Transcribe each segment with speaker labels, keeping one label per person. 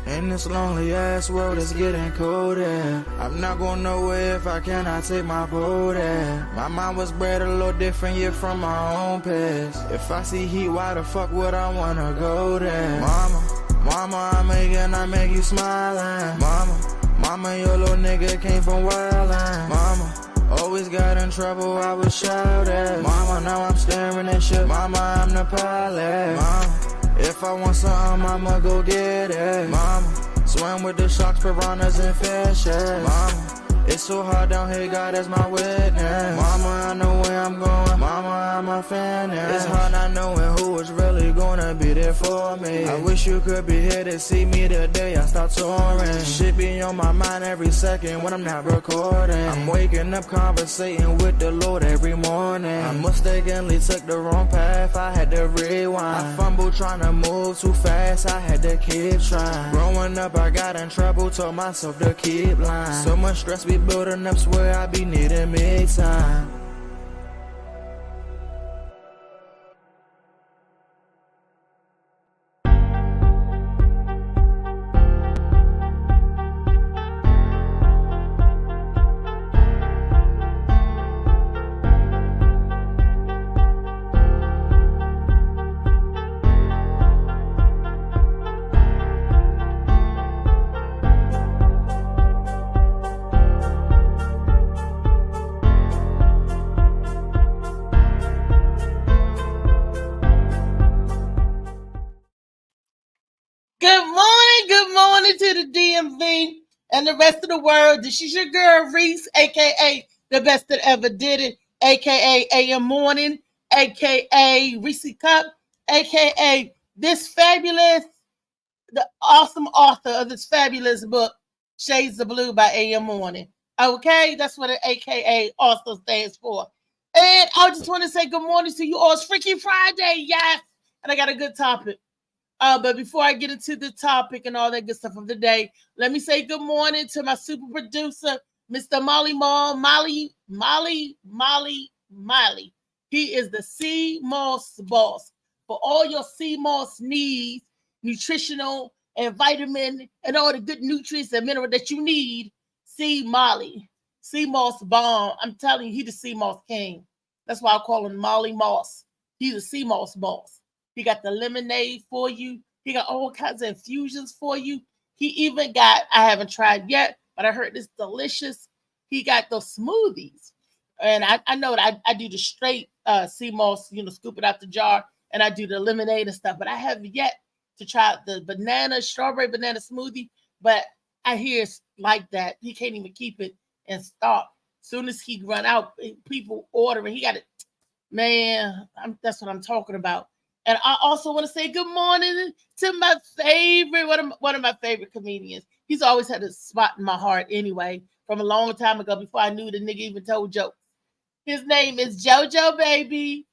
Speaker 1: In this lonely ass world, it's getting colder. I'm not going nowhere if I cannot take my boat there. My mind was bred a little different, yeah, from my own past. If I see heat, why the fuck would I wanna go there? Mama, I make you smile. Mama, your little nigga came from wildin'. Mama, always got in trouble, I was shouted. Mama, now I'm staring at shit. Mama, I'm the pilot. Mama, if I want something, I'ma go get it. Mama, swim with the sharks, piranhas, and fishes. Mama, it's so hard down here, God is my witness. Mama, I know where I'm going. Mama, I'm a fan. It's hard not knowing who is really gonna be there for me. I wish you could be here to see me the day I start touring. Shit be on my mind every second when I'm not recording. I'm waking up conversating with the Lord every morning. I mistakenly took the wrong path, I had to rewind. I fumbled trying to move too fast, I had to keep trying. Growing up, I got in trouble, told myself to keep lying. So much stress be building up, swear I be needing me time.
Speaker 2: To the DMV and the rest of the world. This is your girl Reese, aka the best that ever did it, aka AM Morning, aka Reese Cup, aka this fabulous, the awesome author of this fabulous book, Shades of Blue by AM Morning. Okay, that's what an AKA also stands for. And I just want to say good morning to you all. It's Freaky Friday, yes, and I got a good topic. But before I get into the topic and all that good stuff of the day, let me say good morning to my super producer, Mr. Molly. He is the Sea Moss boss. For all your Sea Moss needs, nutritional and vitamin and all the good nutrients and mineral that you need, see Molly. Sea Moss bomb. I'm telling you, he the Sea Moss king. That's why I call him Molly Moss. He's a Sea Moss boss. He got the lemonade for you. He got all kinds of infusions for you. He even got, I haven't tried yet, but I heard it's delicious. He got those smoothies. And I know that I do the straight sea moss, scoop it out the jar, and I do the lemonade and stuff. But I have yet to try the strawberry banana smoothie. But I hear it's like that. He can't even keep it in stock. As soon as he run out, people ordering. He got it. Man, that's what I'm talking about. And I also want to say good morning to my favorite, one of my favorite comedians. He's always had a spot in my heart anyway, from a long time ago before I knew the nigga even told jokes. His name is JoJo Baby.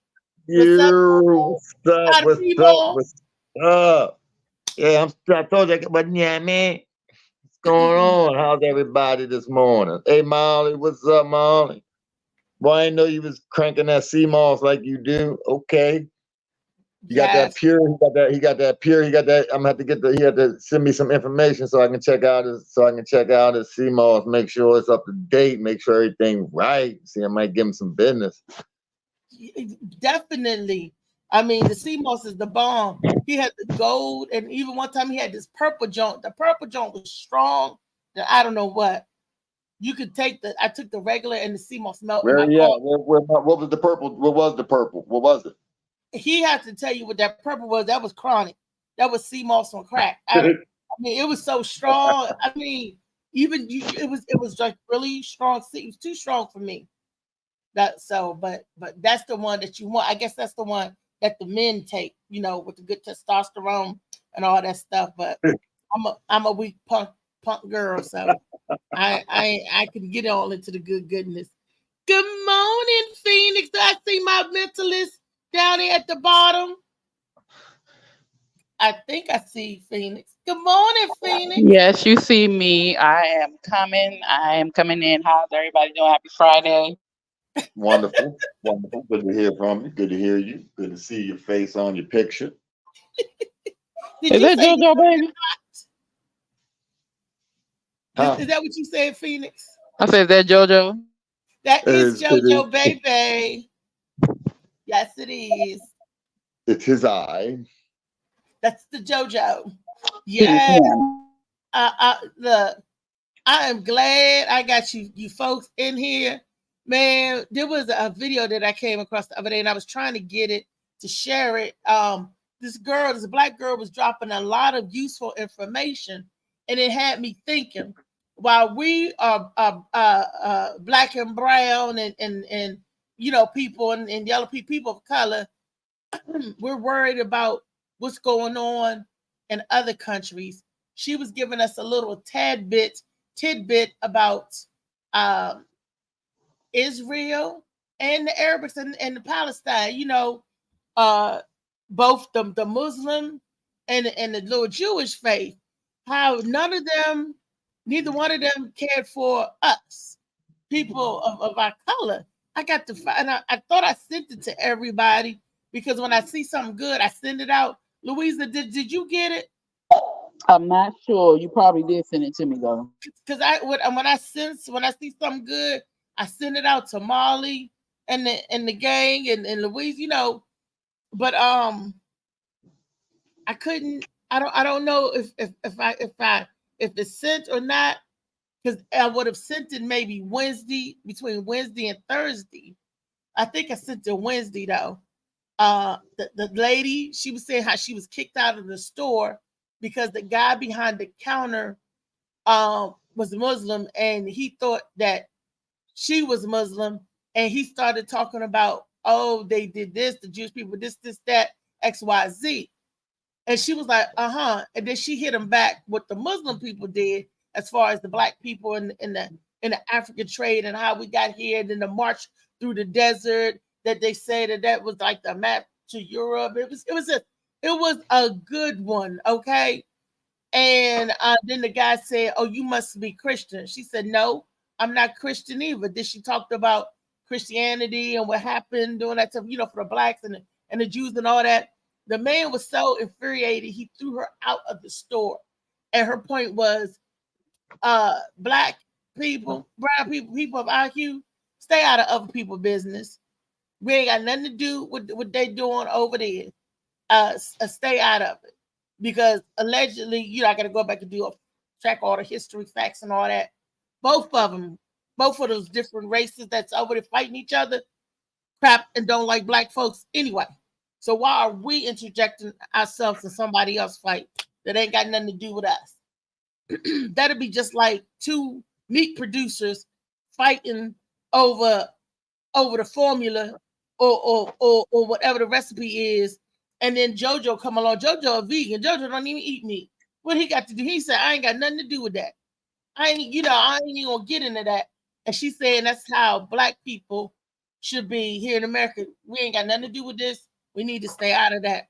Speaker 3: What's up? What's up? Yeah, I told you, but yeah, man. What's going on? How's everybody this morning? Hey, Molly, what's up, Molly? Boy, I didn't know you was cranking that sea moss like you do. Okay. He got that pure. He got that pure. He got that. I'm gonna have to get the. He had to send me some information so I can check out his. Sea moss. Make sure it's up to date. Make sure everything right. See, I might give him some business.
Speaker 2: Definitely. I mean, the sea moss is the bomb. He had the gold, and even one time he had this purple joint. The purple joint was strong. I don't know what. You could take the. I took the regular and the sea moss melt.
Speaker 3: What was the purple? What was the purple? What was it?
Speaker 2: He had to tell you what that purple was. That was chronic. That was sea moss on crack. I mean, it was so strong. I mean, it was like really strong. It was too strong for me. But that's the one that you want. I guess that's the one that the men take. With the good testosterone and all that stuff. But I'm a weak punk girl, so I can get all into the goodness. Good morning, Phoenix. I see my mentalist down there at the bottom. I think I see Phoenix. Good morning, Phoenix.
Speaker 4: Yes, you see me. I am coming in. How's everybody doing? Happy Friday.
Speaker 3: Wonderful. Good to hear from you. Good to hear you. Good to see your face on your picture.
Speaker 2: Did
Speaker 4: Is
Speaker 2: you
Speaker 4: that
Speaker 2: say
Speaker 4: JoJo, baby?
Speaker 2: is that what you said, Phoenix?
Speaker 4: I said, is that JoJo?
Speaker 2: That is
Speaker 3: It is.
Speaker 2: JoJo, baby. Yes, it is.
Speaker 3: It's his eye.
Speaker 2: That's the JoJo.
Speaker 4: It is
Speaker 2: Yes.
Speaker 4: him.
Speaker 2: Look, I am glad I got you folks in here. Man, there was a video that I came across the other day, and I was trying to get it to share it. This black girl was dropping a lot of useful information, and it had me thinking. While we are black and brown and people and yellow people of color, we're worried about what's going on in other countries. She was giving us a little tidbit about um, Israel and the Arabics and the Palestine. Both the Muslim and the little Jewish faith. How neither one of them cared for us, people of our color. I got to find. I thought I sent it to everybody because when I see something good, I send it out. Louisa, did you get it?
Speaker 4: I'm not sure. You probably did send it to me though.
Speaker 2: Because when I see something good, I send it out to Molly and the gang and Louise, But I couldn't. I don't know if it's sent or not, because I would have sent it maybe between Wednesday and Thursday. I think I sent it Wednesday though. The lady, she was saying how she was kicked out of the store because the guy behind the counter was Muslim, and he thought that she was Muslim, and he started talking about, oh, they did this, the Jewish people, this, that, XYZ. And she was like, and then she hit him back what the Muslim people did as far as the black people in the African trade and how we got here, and then the march through the desert that they said that was like the map to Europe. It was a good one, okay? And then the guy said, oh, you must be Christian. She said, no, I'm not Christian either. Then she talked about Christianity and what happened during that time, for the blacks and the Jews and all that. The man was so infuriated, he threw her out of the store. And her point was, black people, brown people of IQ, stay out of other people's business. We ain't got nothing to do with what they doing over there. Stay out of it. Because allegedly, I got to go back and track all the history, facts, and all that. Both of those different races that's over there fighting each other, crap, and don't like black folks anyway. So why are we interjecting ourselves in somebody else's fight that ain't got nothing to do with us? That'd be just like two meat producers fighting over the formula or whatever the recipe is, and then JoJo come along. JoJo a vegan. JoJo don't even eat meat. What he got to do? He said, I ain't got nothing to do with that. I ain't even gonna get into that. And she's saying that's how black people should be here in America. We ain't got nothing to do with this. We need to stay out of that.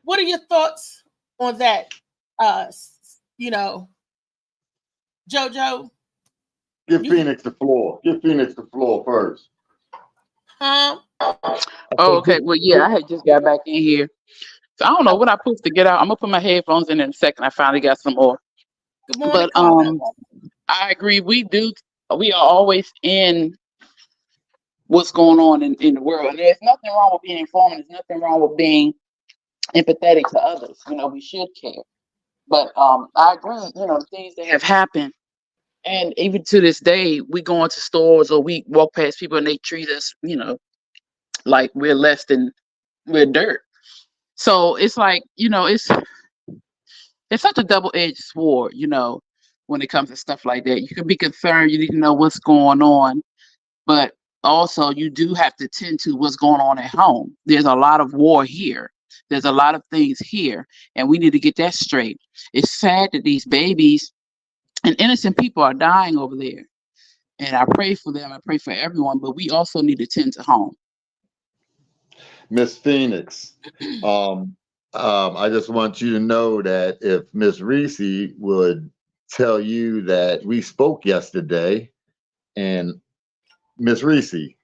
Speaker 2: What are your thoughts on that? JoJo?
Speaker 3: Give Phoenix the floor. Give Phoenix the floor first.
Speaker 2: Huh?
Speaker 4: Oh, okay. Well, yeah, I had just got back in here. So I don't know what I put to get out. I'm gonna put my headphones in a second. I finally got some more.
Speaker 2: Good morning,
Speaker 4: but I agree. We are always in what's going on in the world. And there's nothing wrong with being informed. There's nothing wrong with being empathetic to others. We should care. But I agree, things that have happened. And even to this day, we go into stores or we walk past people and they treat us, like we're less than we're dirt. So it's like, it's such a double-edged sword, when it comes to stuff like that. You can be concerned, you need to know what's going on, but also you do have to tend to what's going on at home. There's a lot of war here. There's a lot of things here, and we need to get that straight. It's sad that these babies and innocent people are dying over there. And I pray for them. I pray for everyone, but we also need to tend to home.
Speaker 3: Miss Phoenix, I just want you to know that if Miss Reese would tell you that we spoke yesterday, and Miss Reese,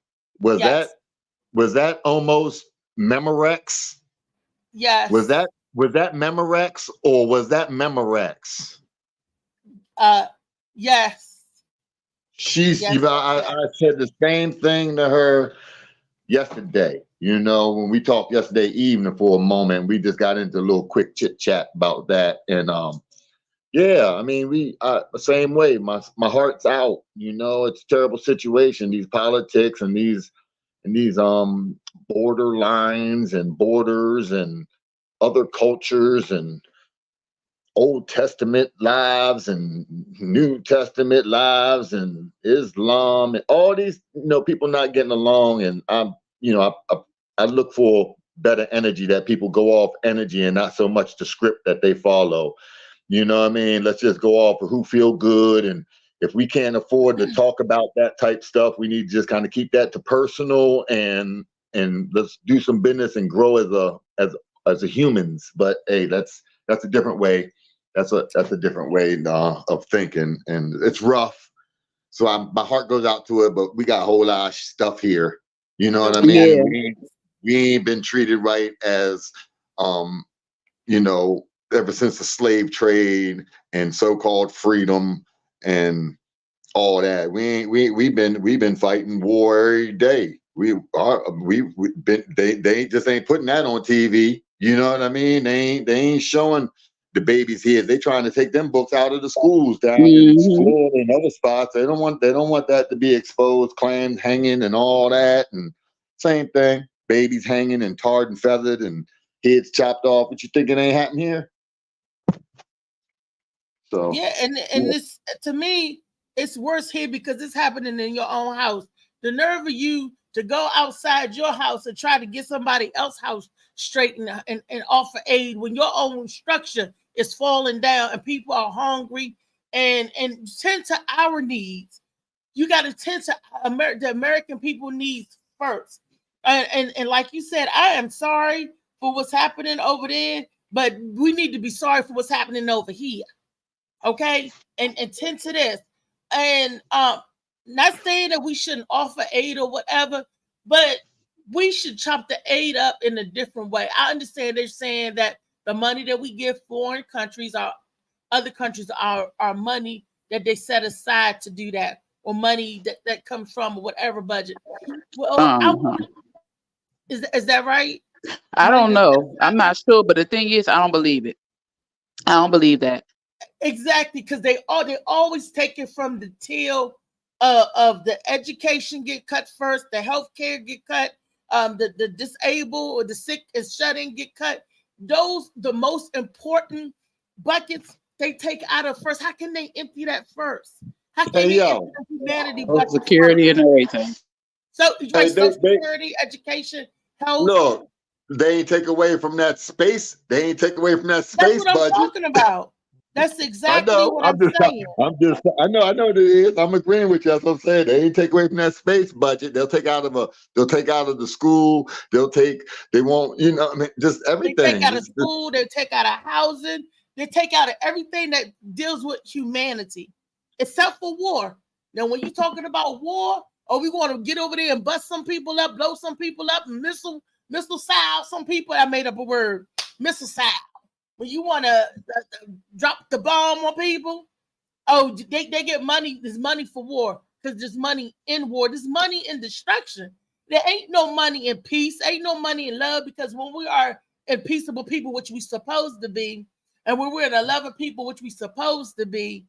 Speaker 3: was that almost Memorex?
Speaker 2: Yes.
Speaker 3: Was that Memorex or was that Memorex?
Speaker 2: Yes.
Speaker 3: She's,
Speaker 2: Yes,
Speaker 3: you know, I said the same thing to her yesterday. You know, when we talked yesterday evening for a moment, we just got into a little quick chit chat about that. And yeah, I mean, we same way. My heart's out. You know, it's a terrible situation. These politics and these border lines and borders and other cultures and Old Testament lives and New Testament lives and Islam and all these, you know, people not getting along. And I'm, you know, I look for better energy, that people go off energy and not so much the script that they follow. You know what I mean? Let's just go off of who feel good. And if we can't afford to talk about that type stuff, we need to just kind of keep that to personal and let's do some business and grow as a humans. But hey, that's a different way. That's a different way of thinking, and it's rough. So my heart goes out to it, but we got a whole lot of stuff here. You know what I mean?
Speaker 4: Yeah.
Speaker 3: We ain't been treated right as, you know, ever since the slave trade and so-called freedom and all that. We've been fighting war every day. We've been they just ain't putting that on TV. You know what I mean? They ain't showing the babies here. They trying to take them books out of the schools down in Florida and other spots. They don't want that to be exposed. Clans hanging and all that, and same thing. Babies hanging and tarred and feathered and heads chopped off. But you think it ain't happening here? So
Speaker 2: yeah, and this, to me, it's worse here because it's happening in your own house. The nerve of you to go outside your house and try to get somebody else's house straightened and offer aid when your own structure is falling down and people are hungry and tend to our needs. You got to tend to the American people needs first. And like you said, I am sorry for what's happening over there, but we need to be sorry for what's happening over here. Okay, and tend to this, and not saying that we shouldn't offer aid or whatever, but we should chop the aid up in a different way. I understand they're saying that the money that we give foreign countries, or other countries, are money that they set aside to do that, or money that comes from whatever budget. Well, is that right?
Speaker 4: I don't know. I'm not sure, but the thing is, I don't believe it. I don't believe that.
Speaker 2: Exactly, because they always take it from the tail of the education get cut first, the healthcare get cut, the disabled or the sick and shut in get cut. Those the most important buckets they take out of first. How can they empty that first? How can they empty the humanity bucket
Speaker 4: security
Speaker 2: first?
Speaker 4: and everything?
Speaker 2: So like Social Security, education, health.
Speaker 3: No, they ain't take away from that space. They ain't take away from that space
Speaker 2: That's what I'm
Speaker 3: budget.
Speaker 2: talking about. That's exactly what I'm saying.
Speaker 3: I know it is. I'm agreeing with you. That's what I'm saying. They ain't take away from that space budget. They'll take out of the school. They won't, you know, I mean, just everything.
Speaker 2: They take out of school, they take out of housing, they take out of everything that deals with humanity, except for war. Now, when you're talking about war, or we want to get over there and bust some people up, blow some people up, missile some people, I made up a word, missile. When you want to drop the bomb on people, oh, they get money. There's money for war because there's money in war. There's money in destruction. There ain't no money in peace. Ain't no money in love, because when we are in peaceable people, which we supposed to be, and when we're in a loving people, which we supposed to be,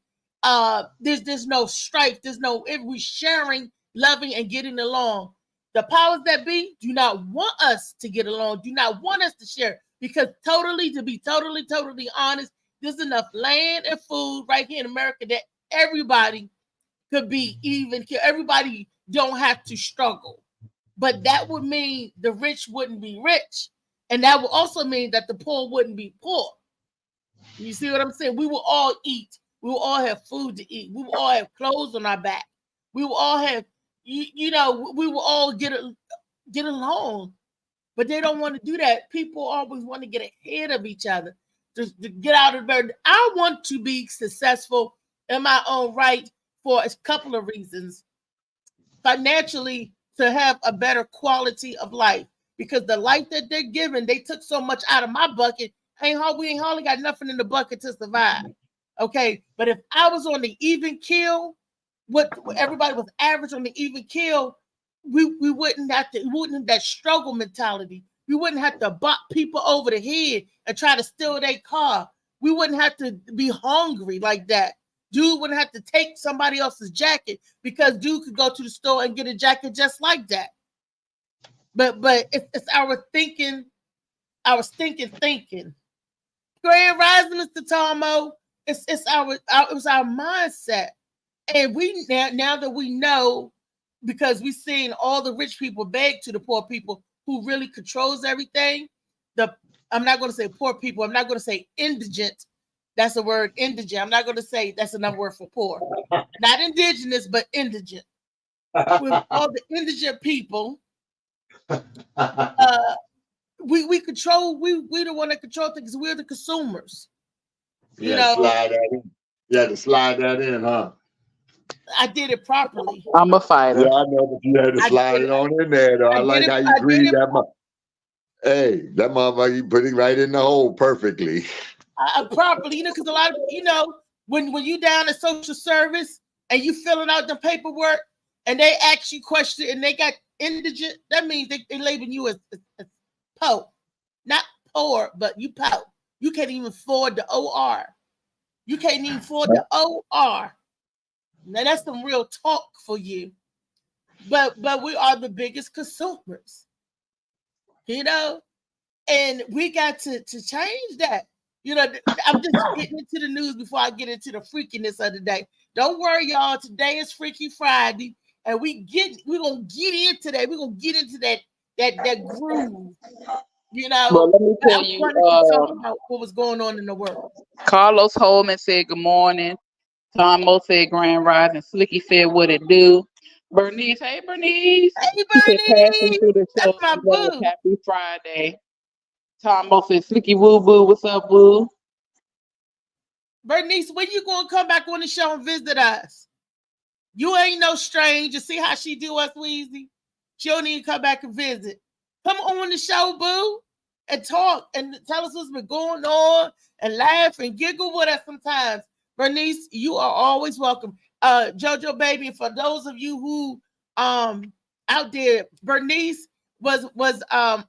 Speaker 2: there's no strife. There's no, if we sharing, loving, and getting along. The powers that be do not want us to get along. Do not want us to share. Because to be totally honest, there's enough land and food right here in America that everybody could be even. Everybody don't have to struggle. But that would mean the rich wouldn't be rich. And that would also mean that the poor wouldn't be poor. You see what I'm saying? We will all eat. We will all have food to eat. We will all have clothes on our back. We will all have, we will all get along. But they don't want to do that. People always want to get ahead of each other, just to get out of bed. I want to be successful in my own right for a couple of reasons. Financially, to have a better quality of life. because the life that they're giving, they took so much out of my bucket. We ain't hardly got nothing in the bucket to survive. Okay, but if I was on the even kill, what everybody was average on the even kill, we wouldn't have that struggle mentality. We wouldn't have to bop people over the head and try to steal their car. We wouldn't have to be hungry like that. Dude wouldn't have to take somebody else's jacket because dude could go to the store and get a jacket just like that. But it's our thinking, our stinking thinking. Grand Rising, Mr. Tomo. It was our mindset. And we now that we know, because we've seen all the rich people beg to the poor people who really controls everything. I'm not going to say poor people. I'm not going to say indigent. That's a word, indigent. I'm not going to say that's another word for poor. Not indigenous, but indigent. With all the indigent people, we control. We the one that control things. We're the consumers. You know.
Speaker 3: Slide that in. You had to slide that in, huh?
Speaker 2: I did it properly.
Speaker 4: I'm a fighter.
Speaker 3: Yeah, I know, but you had to slide it on in there, though. I like how you breathe that much. Hey, that motherfucker, you put it right in the hole perfectly.
Speaker 2: Properly, because a lot of, when you down at social service and you filling out the paperwork and they ask you questions and they got indigent, that means they label you as poor. Not poor, but you poor. You can't even afford the OR. You can't even afford the OR. Now that's some real talk for you. But we are the biggest consumers. And we got to change that. I'm just getting into the news before I get into the freakiness of the day. Don't worry, y'all. Today is Freaky Friday, and we're gonna get into that. We're gonna get into that groove.
Speaker 4: Well, let me tell you,
Speaker 2: talk about what was going on in the world.
Speaker 4: Carlos Holman said good morning. Tomo said Grand Rising. Slicky said what it do. Bernice, hey Bernice.
Speaker 2: Hey Bernice.
Speaker 4: Through the show.
Speaker 2: That's my boo.
Speaker 4: Happy Friday. Tomo said Slicky Woo Boo. What's up, Boo?
Speaker 2: Bernice, when you gonna come back on the show and visit us? You ain't no stranger. See how she do us, Weezy? She don't even come back and visit. Come on the show, boo, and talk and tell us what's been going on and laugh and giggle with us sometimes. Bernice, you are always welcome. Jojo baby, for those of you who out there, Bernice was our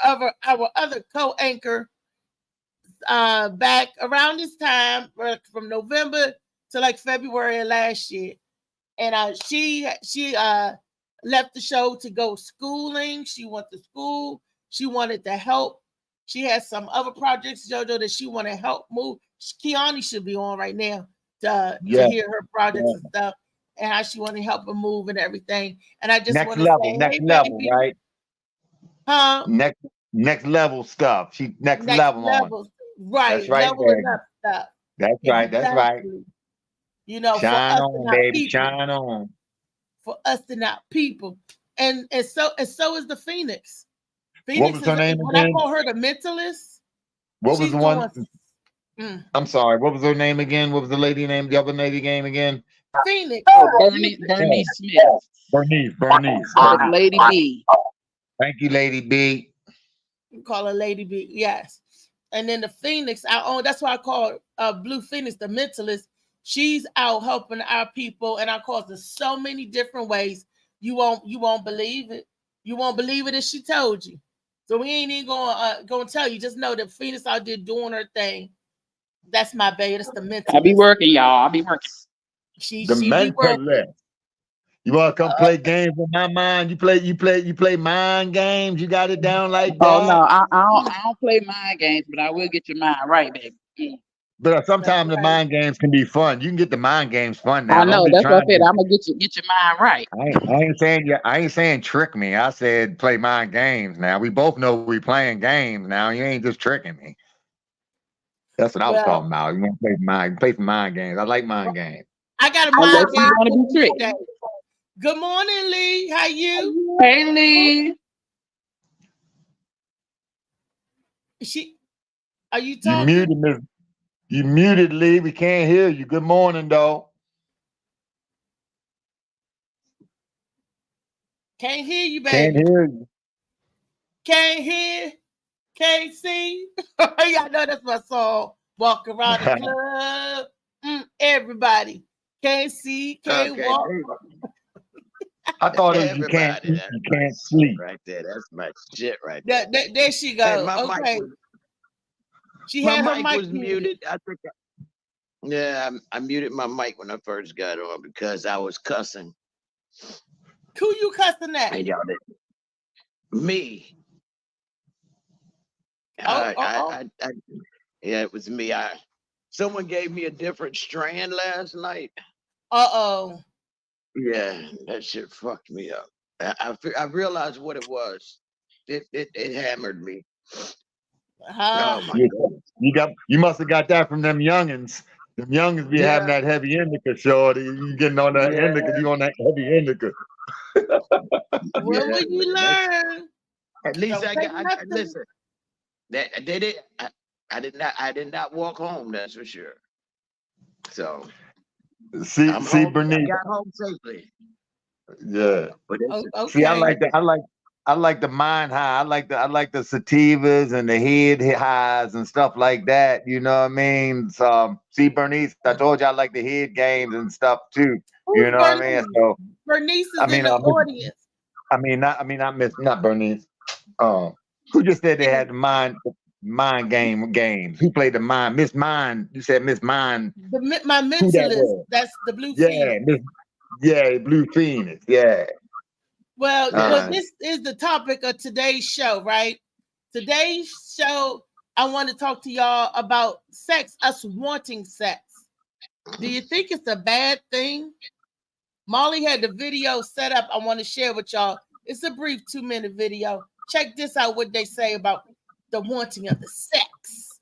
Speaker 2: other co-anchor back around this time from November to like February of last year. And she left the show to go schooling. She went to school. She wanted to help. She has some other projects, Jojo, that she want to help move. Kiani should be on right now to hear her projects and stuff, and how she want to help her move and everything. And I just want to say,
Speaker 3: next level, right?
Speaker 2: Huh?
Speaker 3: Next level stuff. She next level on.
Speaker 2: Right.
Speaker 3: That's right.
Speaker 2: Leveling up stuff.
Speaker 3: That's right. Exactly. That's right.
Speaker 2: Shine
Speaker 3: for us on, baby. People, shine on.
Speaker 2: For us and our people, and so is the Phoenix.
Speaker 3: What was her name
Speaker 2: when
Speaker 3: again?
Speaker 2: I call her the mentalist.
Speaker 3: What was the one? I'm sorry. What was her name again? What was the lady name? The other lady name again?
Speaker 2: Phoenix.
Speaker 4: Bernice Smith.
Speaker 3: Bernice.
Speaker 4: Lady B.
Speaker 3: Thank you, Lady B.
Speaker 2: You call her Lady B. Yes. And then the Phoenix, that's why I call Blue Phoenix the mentalist. She's out helping our people and our cause in so many different ways. You won't believe it. You won't believe it if she told you. So we ain't even going to tell you. Just know that Phoenix out there doing her thing. That's my baby. That's the mentalist.
Speaker 4: I be working, y'all. I be working.
Speaker 2: She
Speaker 3: mentalist. You want to come play games with my mind? You play mind games. You got it down like that.
Speaker 4: Oh no, I don't play mind games, but I will get your mind right, baby.
Speaker 3: But sometimes the mind games can be fun. You can get the mind games fun now.
Speaker 4: I know. That's what I said. I'm gonna get your mind right.
Speaker 3: I ain't saying trick me. I said play mind games. Now we both know we playing games. Now you ain't just tricking me. That's what I was talking about. You want to play some mind games. I like mind games.
Speaker 2: I got a mind game.
Speaker 4: You want to be tricked?
Speaker 2: Good morning, Lee. How you?
Speaker 4: Hey, Lee.
Speaker 2: Are you talking?
Speaker 3: You muted, Lee. We can't hear you. Good morning, though.
Speaker 2: Can't hear you, baby.
Speaker 3: Can't hear you.
Speaker 2: can't hear, can't see. Y'all know that's my song. Walk around the club. Everybody can't see, can't walk.
Speaker 3: I thought it was you can't eat, you can't sleep.
Speaker 5: Right there. That's my shit right there.
Speaker 2: There she goes.
Speaker 5: Hey,
Speaker 2: okay.
Speaker 5: She had her mic was muted. I think I muted my mic when I first got on because I was cussing.
Speaker 2: Who you cussing at?
Speaker 5: Hey, y'all did. Me.
Speaker 2: Yeah,
Speaker 5: it was me. Someone gave me a different strand last night.
Speaker 2: Uh-oh.
Speaker 5: Yeah, that shit fucked me up. I realized what it was. It hammered me.
Speaker 2: Oh
Speaker 5: my God.
Speaker 3: You must have got that from them youngins. Them youngins be having that heavy indica, shorty. You getting on that indica, you on that heavy indica.
Speaker 2: When will you learn?
Speaker 5: At least I listen. That did it. I did not walk home, that's for sure. So
Speaker 3: see Bernice.
Speaker 5: I got home safely.
Speaker 3: Yeah.
Speaker 2: Okay.
Speaker 3: See, I like the mind high. I like the sativas and the head highs and stuff like that. You know what I mean? So, see, Bernice, I told you I like the head games and stuff too. You know what I mean? So
Speaker 2: Bernice is in the audience.
Speaker 3: Not Bernice. Who just said they had the mind games? Who played the mind? Miss Mind. You said Miss Mind.
Speaker 2: My mentalist. That's the Blue Phoenix.
Speaker 3: Blue Phoenix. Yeah.
Speaker 2: Well, this is the topic of today's show, right? Today's show, I want to talk to y'all about sex, us wanting sex. Do you think it's a bad thing? Molly had the video set up. I want to share with y'all. It's a brief 2-minute video. Check this out, what they say about the wanting of the sex.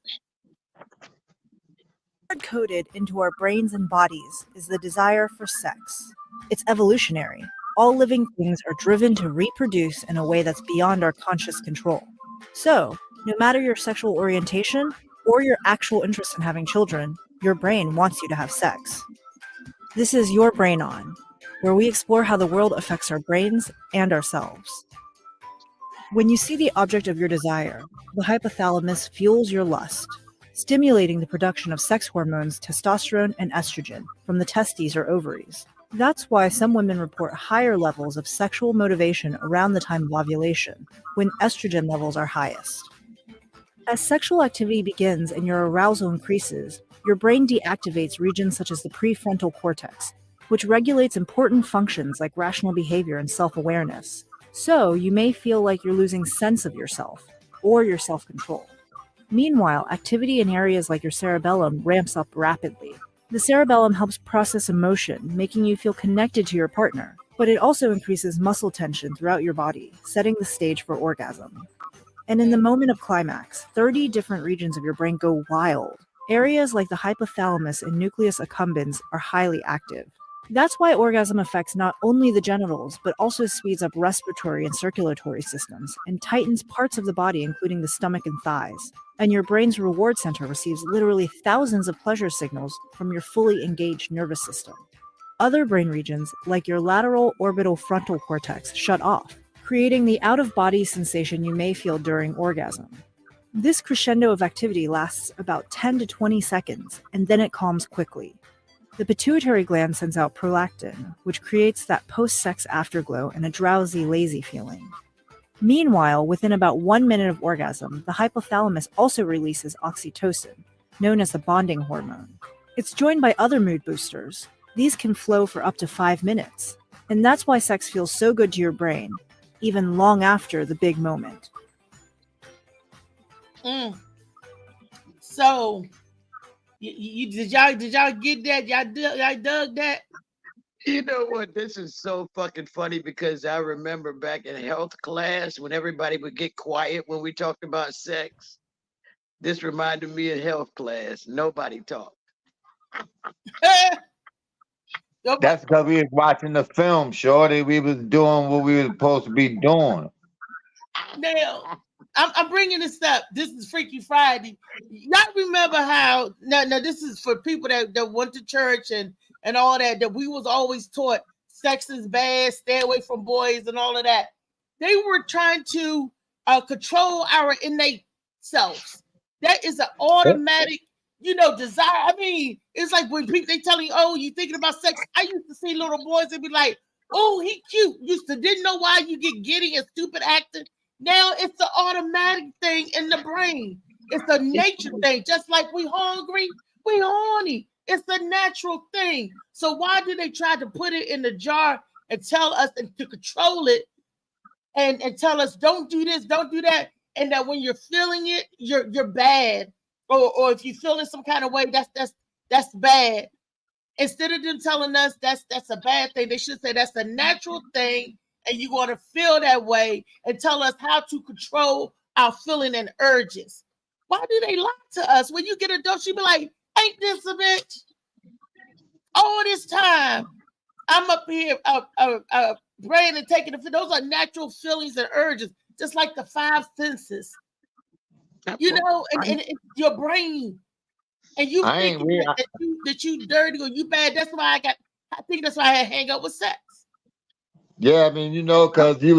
Speaker 6: Hard-coded into our brains and bodies is the desire for sex. It's evolutionary. All living things are driven to reproduce in a way that's beyond our conscious control. So, no matter your sexual orientation or your actual interest in having children, your brain wants you to have sex. This is Your Brain On, where we explore how the world affects our brains and ourselves. When you see the object of your desire, the hypothalamus fuels your lust, stimulating the production of sex hormones testosterone and estrogen from the testes or ovaries. That's why some women report higher levels of sexual motivation around the time of ovulation, when estrogen levels are highest. As sexual activity begins and your arousal increases, your brain deactivates regions such as the prefrontal cortex, which regulates important functions like rational behavior and self-awareness. So you may feel like you're losing sense of yourself or your self-control. Meanwhile, activity in areas like your cerebellum ramps up rapidly. The cerebellum helps process emotion, making you feel connected to your partner, but it also increases muscle tension throughout your body, setting the stage for orgasm. And in the moment of climax, 30 different regions of your brain go wild. Areas like the hypothalamus and nucleus accumbens are highly active. That's why orgasm affects not only the genitals, but also speeds up respiratory and circulatory systems and tightens parts of the body, including the stomach and thighs. And your brain's reward center receives literally thousands of pleasure signals from your fully engaged nervous system. Other brain regions, like your lateral orbital frontal cortex, shut off, creating the out-of-body sensation you may feel during orgasm. This crescendo of activity lasts about 10 to 20 seconds, and then it calms quickly. The pituitary gland sends out prolactin, which creates that post-sex afterglow and a drowsy, lazy feeling. Meanwhile, within about 1 minute of orgasm, the hypothalamus also releases oxytocin, known as the bonding hormone. It's joined by other mood boosters. These can flow for up to 5 minutes, and that's why sex feels so good to your brain, even long after the big moment.
Speaker 2: So, did y'all get that? Y'all dug that?
Speaker 5: You know what? This is so fucking funny because I remember back in health class when everybody would get quiet when we talked about sex. This reminded me of health class. Nobody talked.
Speaker 3: That's because we was watching the film, shorty. We was doing what we were supposed to be doing.
Speaker 2: Now, I'm bringing this up. This is Freaky Friday. Y'all remember how? Now this is for people that went to church and all that. That we was always taught sex is bad, stay away from boys, and all of that. They were trying to control our innate selves. That is an automatic, desire. I mean, it's like when people they telling you, oh, you thinking about sex. I used to see little boys and be like, oh, he cute. Used to didn't know why you get giddy and stupid acting. Now it's an automatic thing in the brain. It's a nature thing. Just like we hungry, we horny. It's a natural thing. So why do they try to put it in the jar and tell us and to control it and tell us don't do this, don't do that, and that when you're feeling it, you're bad, or if you're feeling some kind of way, that's bad. Instead of them telling us that's a bad thing, they should say that's a natural thing, and you're going to feel that way, and tell us how to control our feeling and urges. Why do they lie to us? When you get a dose, you be like, ain't this a bitch? All this time, I'm up here praying and taking it. Those are natural feelings and urges, just like the five senses. And it's your brain. And you think that you dirty or you bad. That's why I think that's why I hang up with sex.
Speaker 3: Yeah, I mean, because you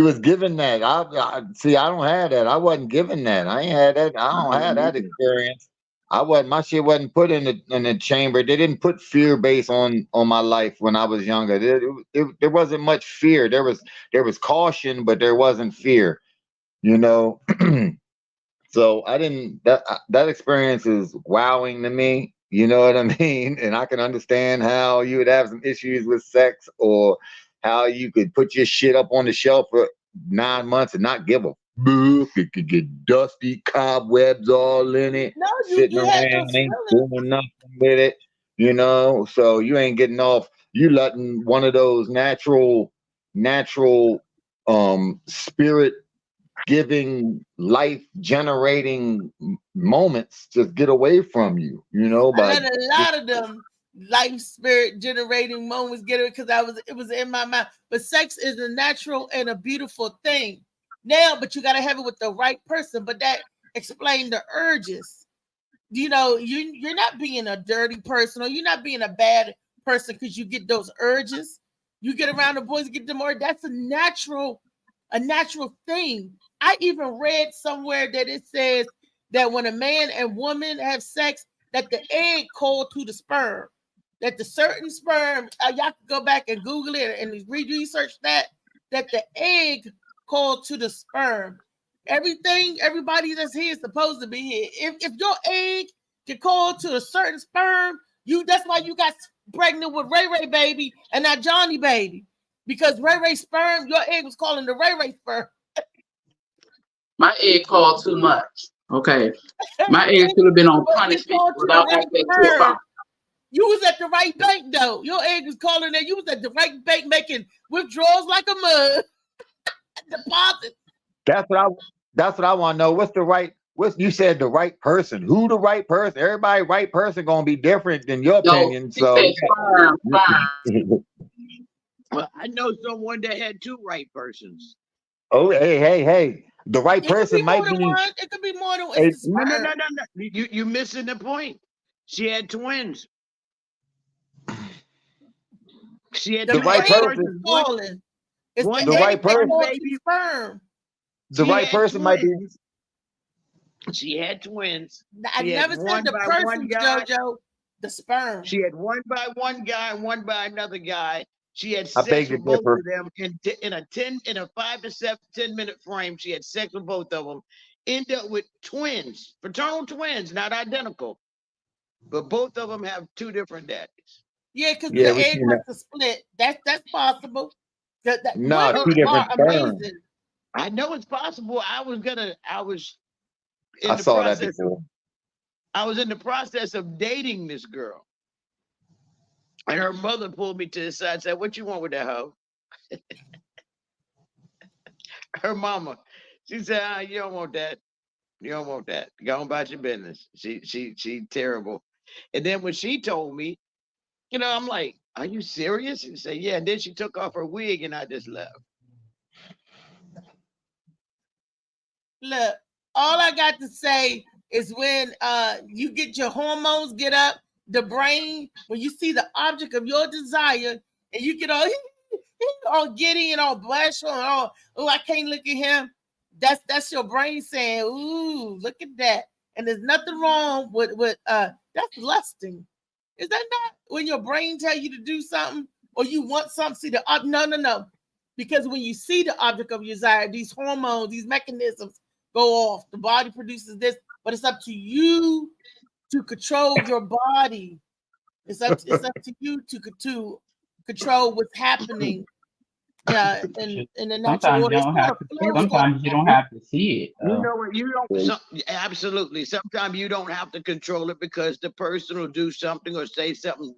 Speaker 3: was given that. I see. I don't have that. I wasn't given that. I ain't had that. I don't have that experience. My shit wasn't put in the chamber. They didn't put fear base on my life when I was younger. There wasn't much fear. There was caution, but there wasn't fear. So I didn't. That experience is wowing to me. You know what I mean? And I can understand how you would have some issues with sex, or how you could put your shit up on the shelf for 9 months and not give a book. It could get dusty, cobwebs all in it.
Speaker 2: No,
Speaker 3: sitting around, ain't doing nothing with it. So you ain't getting off. You letting one of those natural spirit giving, life generating moments just get away from you.
Speaker 2: I had a lot of them life spirit generating moments get it because it was in my mind. But sex is a natural and a beautiful thing. Now, but you got to have it with the right person. But that explains the urges. You're not being a dirty person, or you're not being a bad person because you get those urges. You get around the boys, get them more. That's a natural thing. I even read somewhere that it says that when a man and woman have sex, that the egg called to the sperm. That the certain sperm, y'all can go back and Google it and research that the egg called to the sperm. Everybody that's here is supposed to be here. If your egg can call to a certain sperm, that's why you got pregnant with Ray Ray baby and not Johnny baby. Because Ray Ray sperm, your egg was calling the Ray Ray sperm.
Speaker 4: My egg called too much. Okay. My egg should have been on punishment without access to a phone.
Speaker 2: You was at the right bank though. Your egg was calling that. You was at the right bank making withdrawals like a mug. Deposit.
Speaker 3: That's what I want to know. You said the right person. Who the right person? Everybody right person gonna be different than your opinion. So
Speaker 5: well, I know someone that had two right persons.
Speaker 3: Oh, hey. The right person might be.
Speaker 2: It could be more than one.
Speaker 5: No. You missing the point. She had twins. She had
Speaker 3: the right person.
Speaker 2: The right person.
Speaker 3: The right person might be.
Speaker 5: She had twins.
Speaker 2: I never said the person, JoJo. The sperm.
Speaker 5: She had one by one guy and one by another guy. She had sex with both of them in a 5 to 10 minute frame. She had sex with both of them. End up with twins, fraternal twins, not identical, but both of them have two different daddies.
Speaker 2: Yeah, because the egg has to split. That's possible.
Speaker 3: No, two different sperms.
Speaker 5: I know it's possible. I
Speaker 3: saw that before.
Speaker 5: I was in the process of dating this girl. And her mother pulled me to the side and said, "What you want with that hoe?" Her mama. She said, "You don't want that. You don't want that. Go on about your business." She terrible. And then when she told me, I'm like, "Are you serious?" She said, "Yeah." And then she took off her wig and I just left.
Speaker 2: Look, all I got to say is when you get your hormones get up, the brain, when you see the object of your desire and you get all giddy and all blush or I can't look at him, That's your brain saying, "Ooh, look at that." And there's nothing wrong with that's lusting. Is that not when your brain tell you to do something or you want something? See the no. Because when you see the object of your desire, these hormones, these mechanisms go off. The body produces this, but it's up to you to control your body. It's up to you to control what's happening. Yeah, in the natural order.
Speaker 4: Sometimes you don't have to see it.
Speaker 5: You know what? You don't. Absolutely. Sometimes you don't have to control it because the person will do something or say something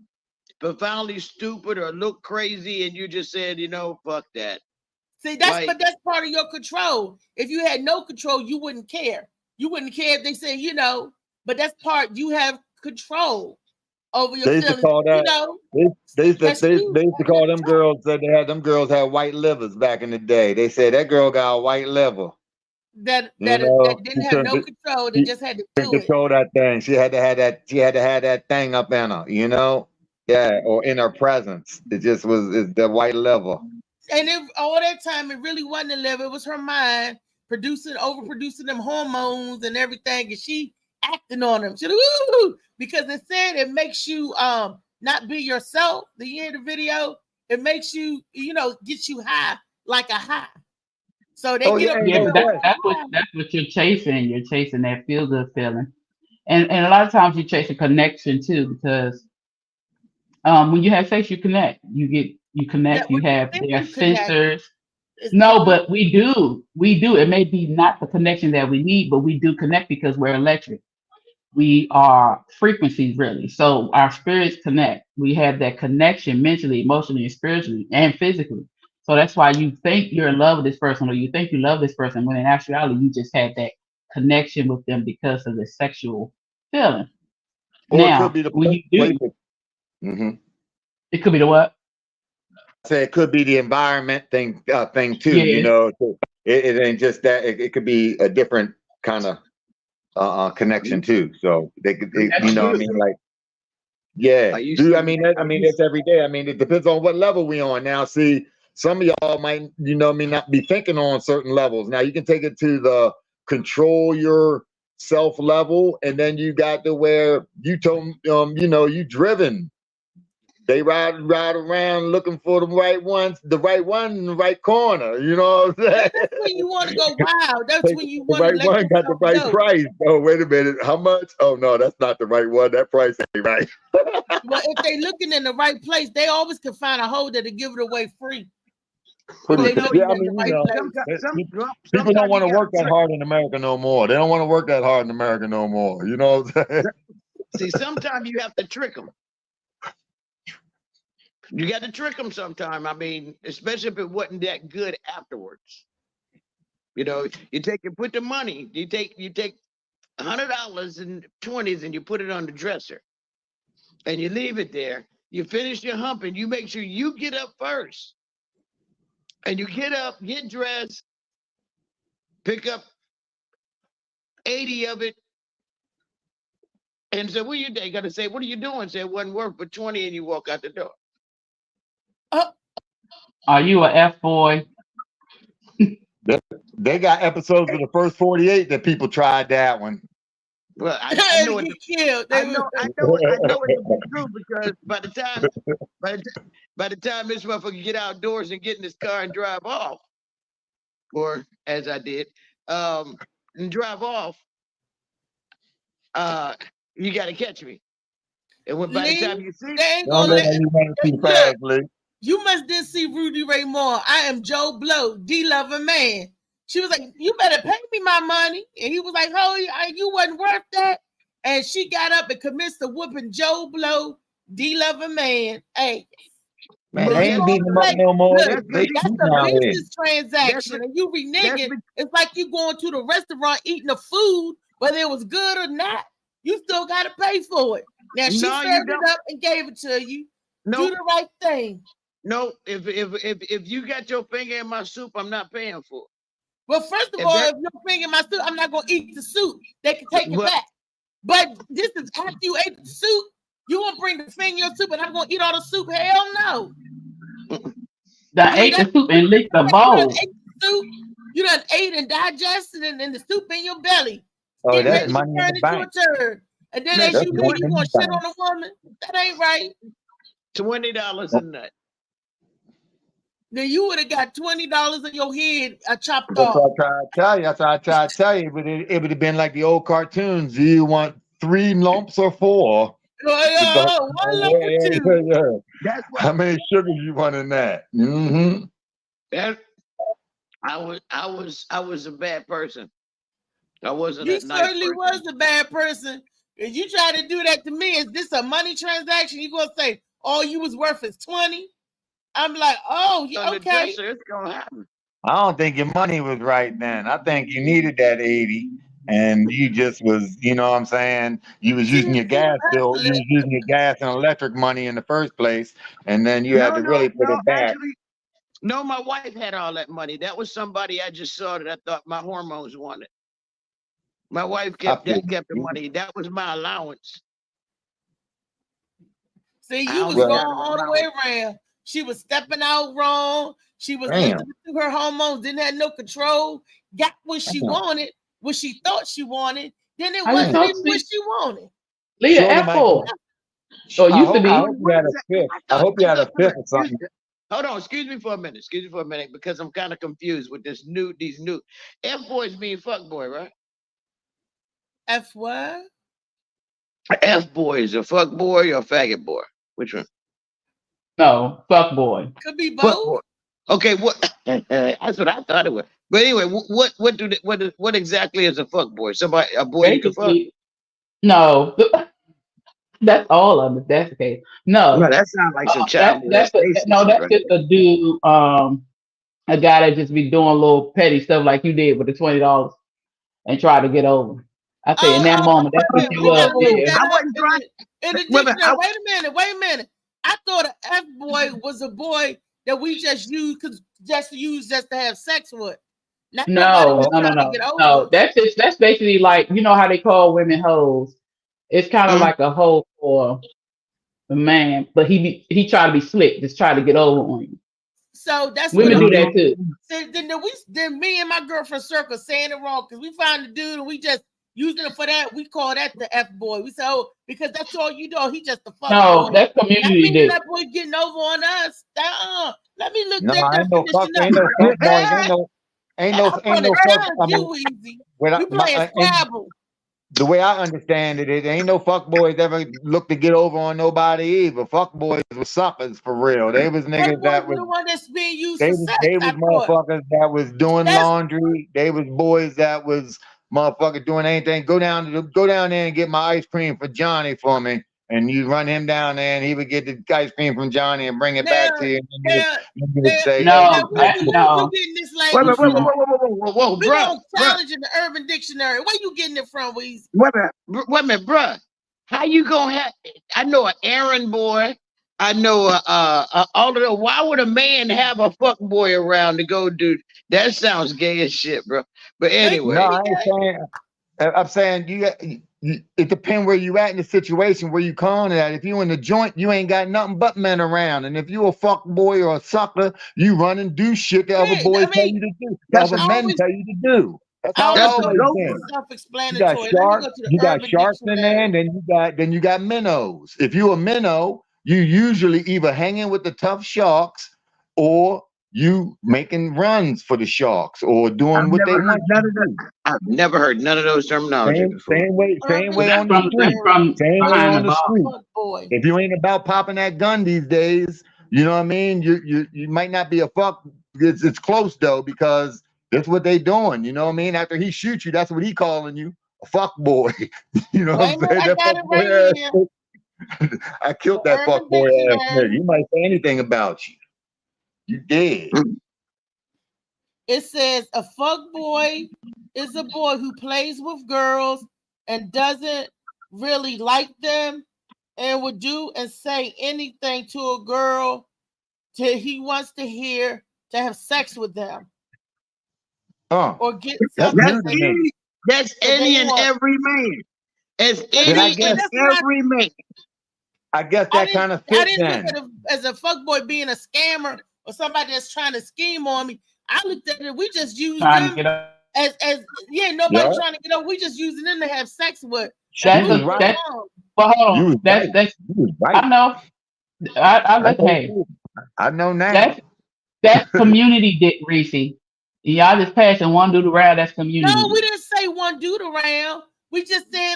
Speaker 5: profoundly stupid or look crazy, and you just said, fuck that.
Speaker 2: See, but that's part of your control. If you had no control, you wouldn't care. You wouldn't care if they say, but that's part you have control over your feelings.
Speaker 3: They used to call them girls that they had. Them girls had white livers back in the day. They said that girl got a white liver.
Speaker 2: That didn't have no control. They just had to
Speaker 3: control that thing. She had to have that. She had to have that thing up in her. Yeah, or in her presence. It just was the white liver.
Speaker 2: And all that time, it really wasn't the liver. It was her mind overproducing them hormones and everything, and she acting on them. Because it said it makes you not be yourself. The end of the video, it makes you, get you high like a high. So they
Speaker 4: that's what you're chasing. You're chasing that feel good feeling, and a lot of times you chase a connection too, because when you have sex, you connect. You connect. You have their sensors. No, but we do. It may be not the connection that we need, but we do connect because we're electric. We are frequencies, really. So our spirits connect. We have that connection mentally, emotionally, and spiritually, and physically. So that's why you think you're in love with this person, or you think you love this person, when in actuality you just had that connection with them because of the sexual feeling.
Speaker 3: Or now, it could be the
Speaker 4: when you do, it could be the what?
Speaker 3: I say it could be the environment thing too. Yeah. It ain't just that. It could be a different kind of connection too. So they could, what I mean, like, yeah. That's every day. I mean, it depends on what level we on. Now, see, some of y'all might, may not be thinking on certain levels. Now, you can take it to the control your self level, and then you got to where you told you driven. They ride around looking for the right ones, the right one in the right corner. You know what I'm saying?
Speaker 2: That's when you want to go wild. That's when you want
Speaker 3: the right one got the right price. Oh, wait a minute. How much? Oh no, that's not the right one. That price ain't right.
Speaker 2: Well, if they looking in the right place, they always can find a hole that'll give it away free.
Speaker 3: People don't want to work that hard in America no more. They don't want to work that hard in America no more. You know what I'm saying?
Speaker 5: See, sometimes you have to trick them. You got to trick them sometime. I mean, especially if it wasn't that good afterwards. You put the money, you take $100 and 20s and you put it on the dresser and you leave it there. You finish your hump and you make sure you get up first. And you get up, get dressed, pick up 80 of it, and say, what are you doing? You got to say, what are you doing? Say, it wasn't worth but 20, and you walk out the door.
Speaker 4: Are you an F-boy?
Speaker 3: They got episodes of the first 48 that people tried that one.
Speaker 5: Well, I know it. I know it would be true because by the time this motherfucker get outdoors and get in his car and drive off, or as I did, and drive off, you got to catch me. And by the time you see
Speaker 2: me, you must did see Rudy Ray Moore. I am Joe Blow, D-loving man. She was like, you better pay me my money. And he was like, oh, you wasn't worth that. And she got up and commenced to whooping Joe Blow, D-loving man. Hey.
Speaker 3: Man, they ain't beating them up no more.
Speaker 2: Look, that's a business transaction. And you reneging. It's like you going to the restaurant eating the food, whether it was good or not. You still got to pay for it. Now, she served it up and gave it to you. Do the right thing.
Speaker 5: No, if you got your finger in my soup, I'm not paying for it.
Speaker 2: Well, first of all, if your finger in my soup, I'm not going to eat the soup. They can take it back. But this is after you ate the soup. You won't bring the finger in your soup and I'm going to eat all the soup? Hell no.
Speaker 4: I ate the soup and licked the bowl.
Speaker 2: You done ate and digested and the soup in your belly.
Speaker 3: Oh,
Speaker 2: Getting
Speaker 3: that's
Speaker 2: ready to
Speaker 3: money in
Speaker 2: turn
Speaker 3: the
Speaker 2: into a
Speaker 3: bank.
Speaker 2: turd. And then
Speaker 5: That's
Speaker 2: as you
Speaker 3: going
Speaker 2: leave, you
Speaker 3: in
Speaker 2: gonna
Speaker 3: the
Speaker 2: shit
Speaker 3: bank.
Speaker 2: on a woman? That ain't right.
Speaker 5: $20 a nut.
Speaker 2: Then you would have got $20 of your head chopped
Speaker 3: That's
Speaker 2: off.
Speaker 3: what I try to tell you. That's what I try to tell you. But it would have been like the old cartoons. Do you want 3 lumps or 4?
Speaker 2: Oh, one lump or two.
Speaker 3: Yeah.
Speaker 5: That's what.
Speaker 3: How many sugars you want in that? Mm-hmm.
Speaker 5: That I was a bad person. I wasn't
Speaker 2: You
Speaker 5: a nice
Speaker 2: certainly
Speaker 5: person.
Speaker 2: was a bad person. If you try to do that to me, is this a money transaction? You gonna say all you was worth is 20? I'm like, oh, yeah,
Speaker 5: On the
Speaker 2: okay.
Speaker 5: dresser, it's gonna happen.
Speaker 3: I don't think your money was right then. I think you needed that 80, and you just was, you know what I'm saying? You was using your gas bill, you was using your gas and electric money in the first place, and then you had to really put it back.
Speaker 5: Actually, no, my wife had all that money. That was somebody I just saw that I thought my hormones wanted. My wife kept the money. That was my allowance.
Speaker 2: See, you was going all the way around. She was stepping out wrong. She was listening to her hormones, didn't have no control, got what she wanted, what she thought she wanted, then it wasn't even what she wanted.
Speaker 4: Leah Apple. Oh, used to be.
Speaker 3: I hope you had a fifth. I hope you had a fifth or something.
Speaker 5: Hold on, excuse me for a minute. Excuse me for a minute, because I'm kind of confused with these new F boys mean fuck boy, right?
Speaker 2: F what?
Speaker 5: F boy is a fuck boy or a faggot boy? Which one?
Speaker 4: No, fuck boy.
Speaker 2: Could be both.
Speaker 5: Okay, what? That's what I thought it was. But anyway, what exactly is a fuck boy? Somebody, a boy you can fuck?
Speaker 4: No, that's all of it. That's the case. No,
Speaker 5: that sounds like some child.
Speaker 4: That's just a dude. A guy that just be doing little petty stuff like you did with the $20 and try to get over. I say in that moment, that's what you love.
Speaker 5: I wasn't trying.
Speaker 2: In the dictionary, wait a minute. I thought an F boy was a boy that we just use just to have sex with.
Speaker 4: No. That's basically like, you know how they call women hoes. It's kind of like a hoe for a man, but he try to be slick, just try to get over on you.
Speaker 2: So that's
Speaker 4: women do that too.
Speaker 2: Then me and my girlfriend circle saying it wrong because we found the dude and we just using it for that. We call that the F boy. We say, oh, because that's all you know. He just the fuck.
Speaker 4: No, that's community.
Speaker 2: That boy getting over on us. Let me look
Speaker 3: no,
Speaker 2: that
Speaker 3: ain't no fuck, ain't no fuck boys. Ain't no fuck. I mean,
Speaker 2: we playing Scrabble.
Speaker 3: The way I understand it, it ain't no fuck boys ever look to get over on nobody either. Fuck boys were suckers for real. They was niggas that was
Speaker 2: the one that's being used
Speaker 3: they
Speaker 2: for
Speaker 3: was,
Speaker 2: sex.
Speaker 3: they was motherfuckers that was doing laundry. They was boys that was motherfuckers doing anything. Go down there and get my ice cream for Johnny for me. And you run him down there, and he would get the ice cream from Johnny and bring it back to you. You would say,
Speaker 4: no.
Speaker 2: We're getting this language from.
Speaker 5: Whoa,
Speaker 2: we don't challenge in the Urban Dictionary. Where you getting it from, Weezy?
Speaker 5: Wait a minute, bruh. How you gonna have? I know an errand boy. I know all of the. Why would a man have a fuck boy around to go do? That sounds gay as shit, bro. But anyway,
Speaker 3: no, I ain't saying. I'm saying it depends where you at in the situation, where you calling it at. If you in the joint, you ain't got nothing but men around. And if you a fuck boy or a sucker, you run and do shit that other boys tell you to do. Other men tell you to do. That's how it always been.
Speaker 2: Self-explanatory.
Speaker 3: You got sharks in there, and then you got minnows. If you a minnow, you usually either hanging with the tough sharks or you making runs for the sharks or doing what they want you to do.
Speaker 5: I've never heard none of those terminology before.
Speaker 3: Same way on the street. Same way on the street. If you ain't about popping that gun these days, you know what I mean? You might not be a fuck. It's close though, because that's what they doing. You know what I mean? After he shoots you, that's what he calling you, a fuck boy. You know what I'm saying? That fuck boy ass. I killed that fuck boy ass nigga. You might say anything about you. You did.
Speaker 2: It says a fuck boy is a boy who plays with girls and doesn't really like them and would do and say anything to a girl till he wants to hear to have sex with them. Or get something.
Speaker 5: That's any and every man. As any and every man.
Speaker 3: I guess that kind of fits.
Speaker 2: I didn't look at it as a fuckboy being a scammer or somebody that's trying to scheme on me. I looked at it. We just used
Speaker 4: Trying to
Speaker 2: them
Speaker 4: get up.
Speaker 2: as nobody
Speaker 3: Yeah.
Speaker 2: trying to get up. We just using them to have sex with.
Speaker 4: That's
Speaker 3: was
Speaker 4: a
Speaker 3: right.
Speaker 4: that's but hold
Speaker 3: You
Speaker 4: on.
Speaker 3: was right.
Speaker 4: That's
Speaker 3: You was right.
Speaker 4: I know. Hey,
Speaker 3: I know now.
Speaker 4: that's community dick, Reese. Y'all just passing one dude around. That's community.
Speaker 2: No, we didn't say one dude around. We just said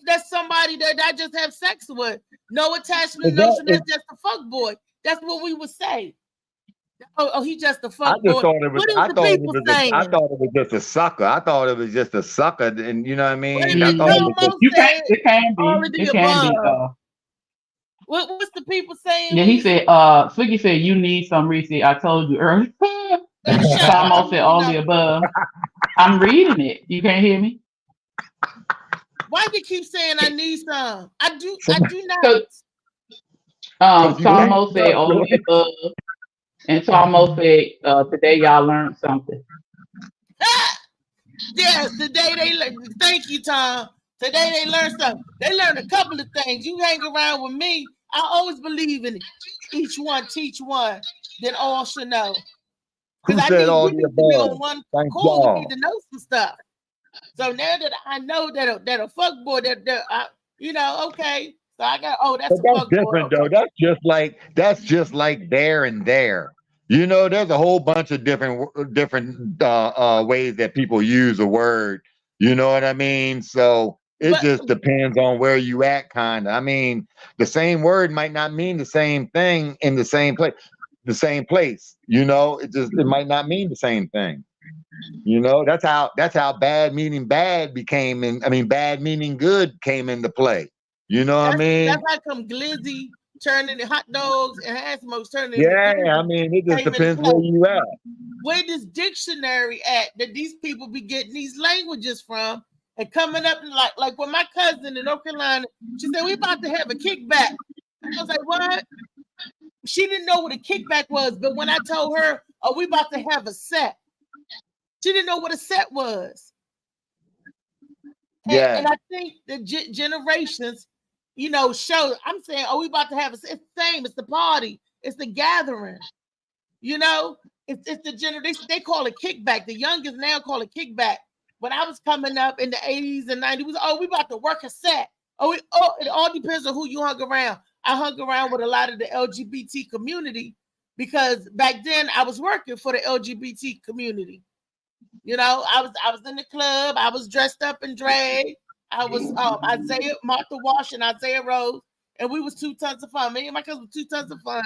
Speaker 2: that's somebody that I just have sex with. No attachment, notion. That's just a fuck boy. That's what we would say. Oh, he just a fuck boy.
Speaker 3: Thought it was.
Speaker 2: What is
Speaker 3: I
Speaker 2: the
Speaker 3: thought it
Speaker 2: people
Speaker 3: was.
Speaker 2: saying?
Speaker 3: I thought it was just a sucker. I thought it was just a sucker, and you know what I mean.
Speaker 2: Wait a
Speaker 3: I
Speaker 2: minute,
Speaker 3: thought it was just,
Speaker 2: you said
Speaker 4: It can be.
Speaker 2: all of the
Speaker 4: It can be.
Speaker 2: above. What's the people saying?
Speaker 4: Yeah, he said. Swiggy said you need some Reese. I told you earlier. Almost said all the above. I'm reading it. You can't hear me.
Speaker 2: Why do you keep saying I need some? I do not.
Speaker 4: Almost said all the above. And Talmo said, today y'all learned something.
Speaker 2: Yes, today they learned. Thank you, Tom. Today they learned something. They learned a couple of things. You hang around with me, I always believe in it. Each one teach one, then all should know. Because I need we need to be on one call. We need to know some stuff. So now that I know that a fuck boy, okay. So I got that's
Speaker 3: different though. That's just like there and there. You know, there's a whole bunch of different ways that people use a word. You know what I mean? So it just depends on where you at, kind of. I mean, the same word might not mean the same thing in the same place. You know, it might not mean the same thing. You know, that's how bad meaning bad became, bad meaning good came into play. You know what I mean?
Speaker 2: That's how come glizzy turning into hot dogs and hand smokes turning
Speaker 3: into it just depends where you at.
Speaker 2: Where this dictionary at that these people be getting these languages from and coming up like with my cousin in North Carolina, she said we about to have a kickback. I was like, what? She didn't know what a kickback was, but when I told her, we about to have a set, she didn't know what a set was. And I think the generations, show. I'm saying, we about to have it's the same. It's the party. It's the gathering. It's the generation. They call it kickback. The youngest now call it kickback. When I was coming up in the 80s and 90s, we about to work a set. It all depends on who you hung around. I hung around with a lot of the LGBT community because back then I was working for the LGBT community. I was in the club. I was dressed up in drag. I was Martha Wash and Isaiah Rose, and we was 2 tons of fun. Me and my cousin were 2 tons of fun.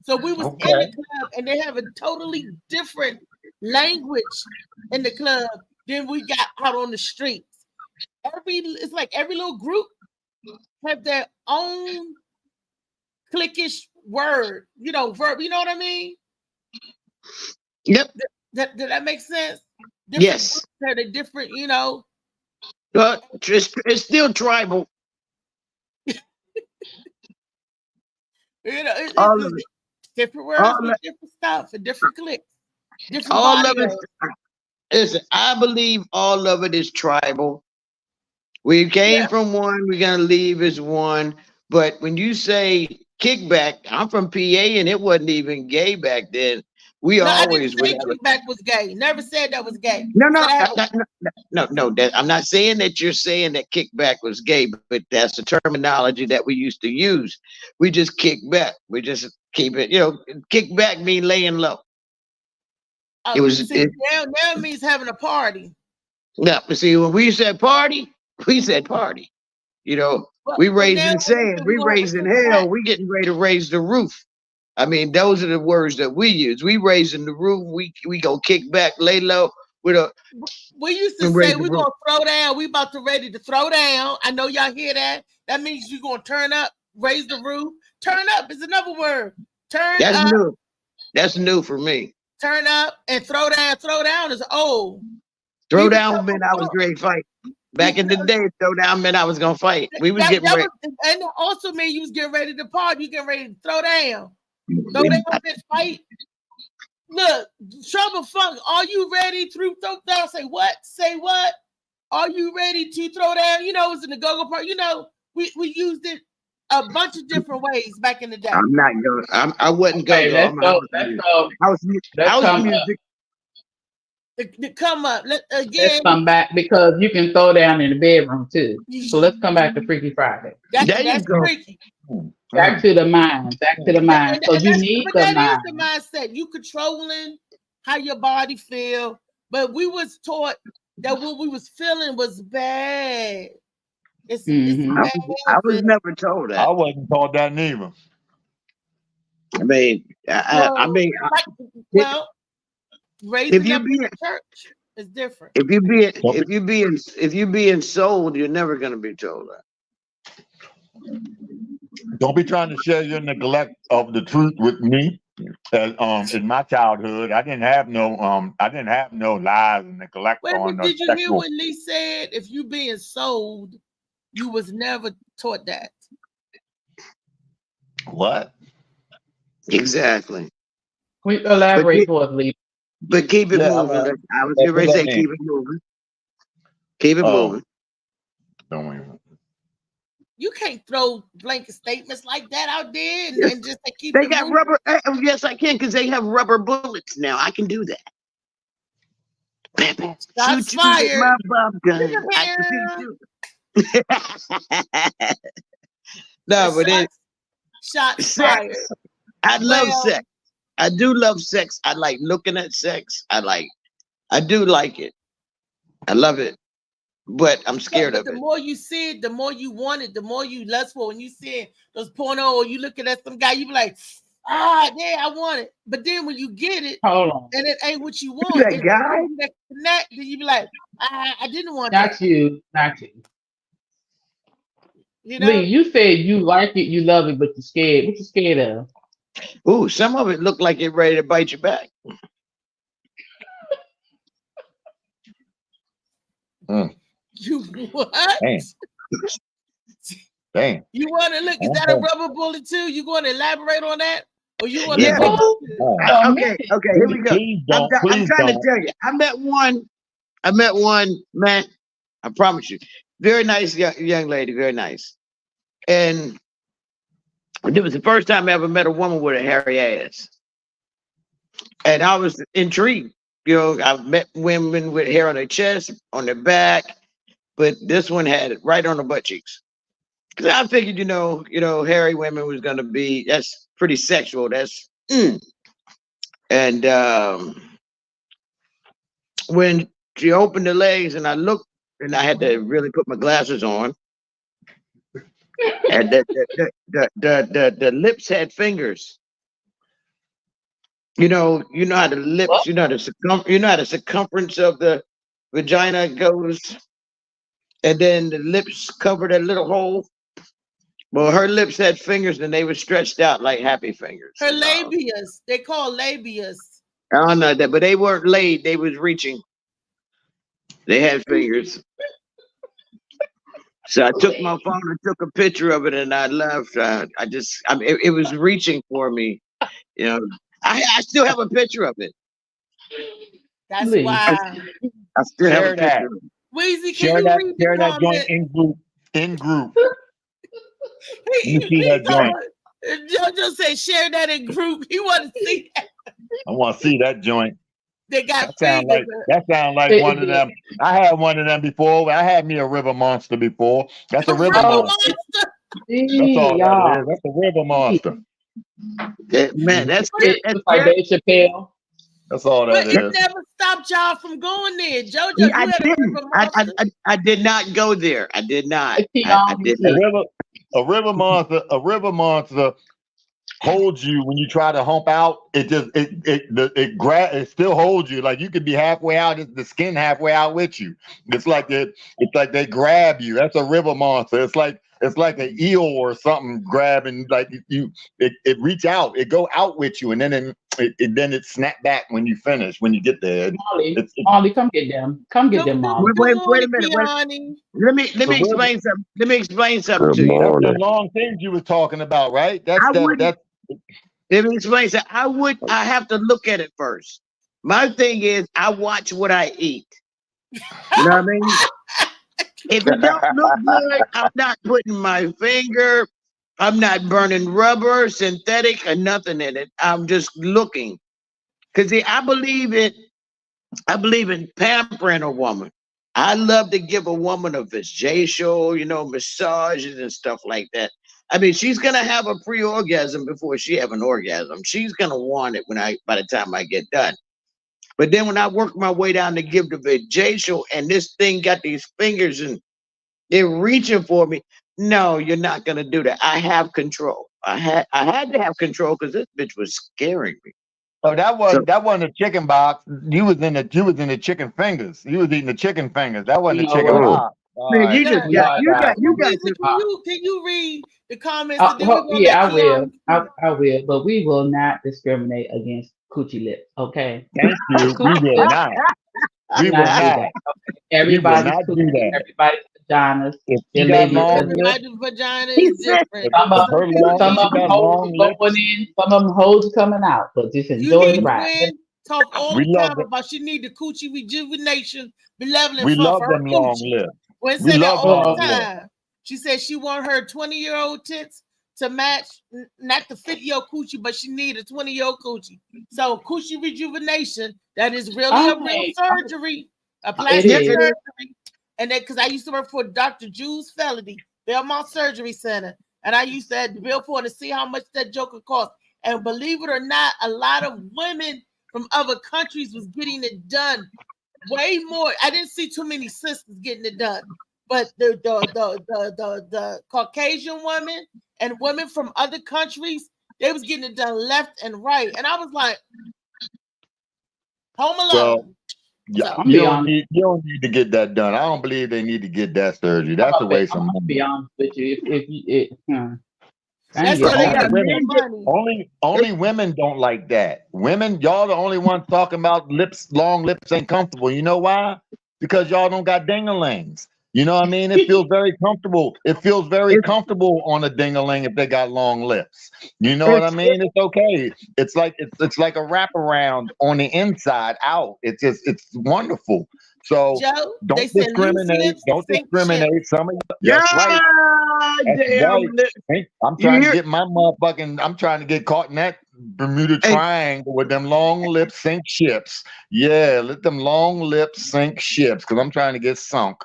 Speaker 2: So we was in the club, and they have a totally different language in the club than we got out on the streets. It's like every little group have their own cliquish word, verb. You know what I mean?
Speaker 5: Yep.
Speaker 2: Did that make sense?
Speaker 5: Yes.
Speaker 2: Had a different,
Speaker 5: But it's still tribal.
Speaker 2: It's different words, different stuff, and different clicks. Different
Speaker 5: all of it. Listen, I believe all of it is tribal. We came from one, we're gonna leave as one. But when you say kickback, I'm from PA, and it wasn't even gay back then.
Speaker 2: I didn't say kickback was gay. Never said that was gay.
Speaker 5: No. I'm not saying that you're saying that kickback was gay, but that's the terminology that we used to use. We just kick back. We just keep it. Kick back mean laying low.
Speaker 2: Now it means having a party.
Speaker 5: Yeah, but see, when we said party, we said party. We raising sand, we raising hell, we getting ready to raise the roof. Those are the words that we use. We raising the roof. We go kick back, lay low. We
Speaker 2: used to say we're gonna throw down. We about to ready to throw down. I know y'all hear that. That means you're gonna turn up, raise the roof. Turn up is another word. That's up.
Speaker 5: New. That's new for me.
Speaker 2: Turn up and throw down. Throw down is old.
Speaker 5: Throw down meant I was ready to fight. Back in the day, throw down meant I was gonna fight. We was getting ready.
Speaker 2: And it also mean you was getting ready to party. You getting ready to throw down. Throw down, bitch, fight. Look, Trouble Funk, are you ready to throw down? Say what? Say what? Are you ready to throw down? It's in the go-go part. We used it a bunch of different ways back in the day.
Speaker 5: I'm not going. I wouldn't go
Speaker 4: Okay,
Speaker 5: though.
Speaker 4: let's
Speaker 5: I'm
Speaker 4: go.
Speaker 5: house
Speaker 4: Let's
Speaker 5: music.
Speaker 4: go. Let's
Speaker 5: House
Speaker 4: come up.
Speaker 5: music.
Speaker 2: To come up
Speaker 4: Let's
Speaker 2: again.
Speaker 4: come back because you can throw down in the bedroom too. So let's come back to Freaky Friday.
Speaker 5: There you
Speaker 2: That's
Speaker 5: go.
Speaker 2: freaky.
Speaker 4: Back to the mind. Back to the mind. So you need
Speaker 2: but
Speaker 4: the
Speaker 2: that is
Speaker 4: mind.
Speaker 2: the mindset. You controlling how your body feel. But we was taught that what we was feeling was bad. It's
Speaker 4: Mhm.
Speaker 2: bad.
Speaker 5: I was never told
Speaker 3: I
Speaker 5: that.
Speaker 3: wasn't taught that neither.
Speaker 5: I mean,
Speaker 2: Well, raising
Speaker 5: you
Speaker 2: up in
Speaker 5: be-
Speaker 2: the church is different.
Speaker 5: if you being sold, you're never gonna be told that.
Speaker 3: Don't be trying to share your neglect of the truth with me. In my childhood, I didn't have no lies and neglect
Speaker 2: Wait,
Speaker 3: on
Speaker 2: but
Speaker 3: the
Speaker 2: did you hear
Speaker 3: sexual.
Speaker 2: what Lee said? If you being sold, you was never taught that.
Speaker 3: What?
Speaker 5: Exactly.
Speaker 4: We elaborate for us, Lee.
Speaker 5: But keep it
Speaker 3: Yeah,
Speaker 5: moving. I was
Speaker 3: that's
Speaker 5: getting ready to
Speaker 3: what
Speaker 5: say
Speaker 3: I mean.
Speaker 5: keep it moving. Keep it
Speaker 3: Oh.
Speaker 5: moving.
Speaker 3: Don't even.
Speaker 2: You can't throw blanket statements like that out there and,
Speaker 5: Yes.
Speaker 2: and just keep
Speaker 5: They
Speaker 2: it
Speaker 5: got
Speaker 2: moving.
Speaker 5: rubber. Yes, I can because they have rubber bullets now. I can do that. Baby,
Speaker 2: Shots
Speaker 5: shoot you with
Speaker 2: fired.
Speaker 5: my bomb gun. I can shoot you. No, but it,
Speaker 2: Shots
Speaker 5: sex.
Speaker 2: fired.
Speaker 5: I love
Speaker 2: Well-
Speaker 5: sex. I do love sex. I like looking at sex. I do like it. I love it. But I'm scared
Speaker 2: but
Speaker 5: of
Speaker 2: the
Speaker 5: it.
Speaker 2: more you see it, the more you want it, the more you lustful. When you see those porno or you looking at some guy, you be like, yeah, I want it. But then when you get it
Speaker 4: Hold on.
Speaker 2: and it ain't what you want,
Speaker 5: that
Speaker 2: and
Speaker 5: guy?
Speaker 2: that connect, then you be like, I didn't want
Speaker 4: Not
Speaker 2: that.
Speaker 4: you. Not you.
Speaker 2: You know?
Speaker 4: Lee, you said you like it, you love it, but you're scared. What you scared of?
Speaker 5: Ooh, some of it looked like it ready to bite you back.
Speaker 2: You what?
Speaker 3: Damn. Damn.
Speaker 2: You want to look? Is that a rubber bullet too? You going to elaborate on that, or you want
Speaker 5: Yeah.
Speaker 2: to?
Speaker 3: Oh.
Speaker 5: Okay, here we go.
Speaker 3: Please don't.
Speaker 5: I'm
Speaker 3: Please
Speaker 5: trying
Speaker 3: don't.
Speaker 5: to tell you. I met one man. I promise you, very nice young lady, very nice. And it was the first time I ever met a woman with a hairy ass, and I was intrigued. You know, I've met women with hair on their chest, on their back, but this one had it right on the butt cheeks. Because I figured, you know, hairy women was gonna be that's pretty sexual. That's and when she opened the legs and I looked, and I had to really put my glasses on, and the lips had fingers. You know how the lips,
Speaker 4: What?
Speaker 5: you know how the circumference of the vagina goes, and then the lips cover that little hole. Well, her lips had fingers, and they were stretched out like happy fingers.
Speaker 2: Her labias, they call labias.
Speaker 5: I don't know that, but they weren't laid. They was reaching. They had fingers. So I took my phone and took a picture of it, and I left. It was reaching for me. You know, I still have a picture of it.
Speaker 2: That's
Speaker 4: Lee.
Speaker 2: why.
Speaker 5: I still have a
Speaker 3: Share that.
Speaker 5: picture of it.
Speaker 2: Weezy, can
Speaker 3: Share
Speaker 2: you
Speaker 3: that.
Speaker 2: read
Speaker 3: Share
Speaker 2: the
Speaker 3: that joint
Speaker 2: comment?
Speaker 3: in group. Let me see that joint.
Speaker 2: JoJo said share that in group. He want to see that.
Speaker 3: I want to see that joint.
Speaker 2: They got
Speaker 3: That
Speaker 2: fingers.
Speaker 3: sound like one of them. I had one of them before. I had me a river monster before. That's a river monster. That's all that is. That's a river monster.
Speaker 5: Yeah, man, that's
Speaker 4: It
Speaker 5: it.
Speaker 4: looks like Dave Chappelle.
Speaker 3: That's all that
Speaker 2: But it
Speaker 3: is.
Speaker 2: never stopped y'all from going there. JoJo,
Speaker 5: Yeah,
Speaker 2: you
Speaker 5: I
Speaker 2: had a
Speaker 5: didn't.
Speaker 2: river monster.
Speaker 5: I did not go there. I did not. I did
Speaker 3: A
Speaker 5: not.
Speaker 3: river monster holds you when you try to hump out. It still holds you. Like you could be halfway out, the skin halfway out with you. It's like they grab you. That's a river monster. It's like an eel or something grabbing, like it reach out, it go out with you, and then it snap back when you finish, when you get there.
Speaker 4: Molly, come get them. Come get them, Molly.
Speaker 5: Wait a minute. Let me explain something. Let me explain something to you.
Speaker 3: That's the long things you was talking about, right?
Speaker 5: Let me explain something. I have to look at it first. My thing is, I watch what I eat. You know what I mean? If it don't look good, I'm not putting my finger I'm not burning rubber, synthetic, or nothing in it. I'm just looking. Because I believe in pampering a woman. I love to give a woman a facial, massages and stuff like that. I mean, she's gonna have a pre-orgasm before she have an orgasm. She's gonna want it by the time I get done. But then when I work my way down to give the facial, and this thing got these fingers and they're reaching for me. No, you're not gonna do that. I have control. I had to have control because this bitch was scaring me.
Speaker 3: Oh, that wasn't a chicken box. You was in the chicken fingers. You was eating the chicken fingers. That wasn't a chicken box.
Speaker 5: Man, you just got
Speaker 2: Can you read the comments?
Speaker 7: Yeah, I will. I will, but we will not discriminate against coochie lips. Okay.
Speaker 3: Thank you. We will not. We will not.
Speaker 7: Everybody's vaginas.
Speaker 2: Everybody's vagina is different.
Speaker 7: Some of them hoes coming out, but just enjoy the ride.
Speaker 2: Talk all the time about she need the coochie rejuvenation, benevolent.
Speaker 3: We love them long lips.
Speaker 2: We say that all the time. She said she want her 20-year-old tits to match, not the 50-year-old coochie, but she need a 20-year-old coochie. So coochie rejuvenation, that is really a real surgery, a plastic surgery. And then, because I used to work for Dr. Jules Felody, Belmont Surgery Center, and I used to have the bill for it to see how much that joker cost. And believe it or not, a lot of women from other countries was getting it done. Way more. I didn't see too many sisters getting it done, but the Caucasian women and women from other countries, they was getting it done left and right. And I was like, home alone.
Speaker 3: Well, yeah, you don't need to get that done. I don't believe they need to get that surgery. That's a waste of money.
Speaker 7: Be honest with you,
Speaker 3: Only women don't like that. Women, y'all the only ones talking about long lips ain't comfortable. You know why? Because y'all don't got ding-a-lings. You know what I mean? It feels very comfortable. It feels very comfortable on a ding-a-ling if they got long lips. You know what I mean? It's okay. It's like a wraparound on the inside out. It's wonderful. So
Speaker 2: Joe,
Speaker 3: don't discriminate. Don't discriminate. Some of you, that's right. I'm trying to get my motherfucking. I'm trying to get caught in that Bermuda Triangle with them long lips sink ships. Yeah, let them long lips sink ships because I'm trying to get sunk.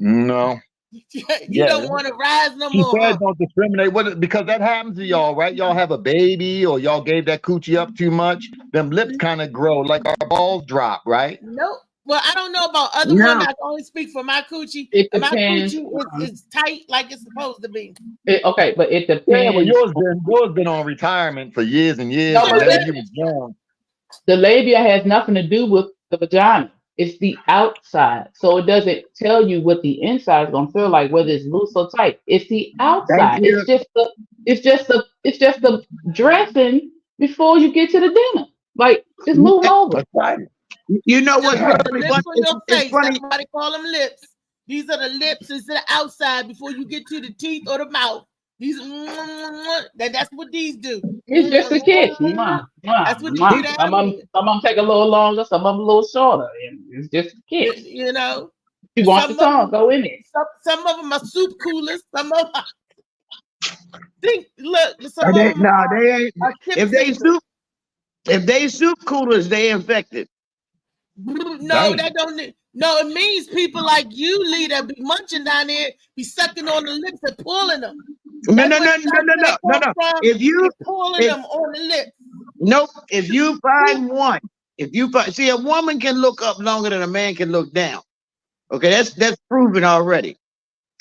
Speaker 3: No.
Speaker 2: You don't want to rise no more.
Speaker 3: She said don't discriminate because that happens to y'all, right? Y'all have a baby or y'all gave that coochie up too much. Them lips kind of grow like our balls drop, right?
Speaker 2: Nope. Well, I don't know about other women. I can only speak for my coochie. My coochie is tight like it's supposed to be.
Speaker 7: Okay, but it depends.
Speaker 3: Yeah, well, yours been on retirement for years and years.
Speaker 7: No, the labia has nothing to do with the vagina. It's the outside. So it doesn't tell you what the inside is gonna feel like, whether it's loose or tight. It's the outside. It's just the dressing before you get to the dinner. Like just move over.
Speaker 5: You know what's really
Speaker 2: it's funny. Somebody call them lips. These are the lips. It's the outside before you get to the teeth or the mouth. These that's what these do.
Speaker 7: It's just a kiss. That's what you do. Some of them take a little longer, some of them a little shorter. It's just a kiss.
Speaker 2: You know.
Speaker 7: You want the tongue, go in it.
Speaker 2: Some of them are soup coolers. Some of them. They
Speaker 5: ain't. If they soup coolers, they infected.
Speaker 2: No, that don't. No, it means people like you, Lee, that be munching down there, be sucking on the lips and pulling them.
Speaker 5: No. If you
Speaker 2: pulling them on the lips.
Speaker 5: Nope. If you find one, see, a woman can look up longer than a man can look down. Okay, that's proven already.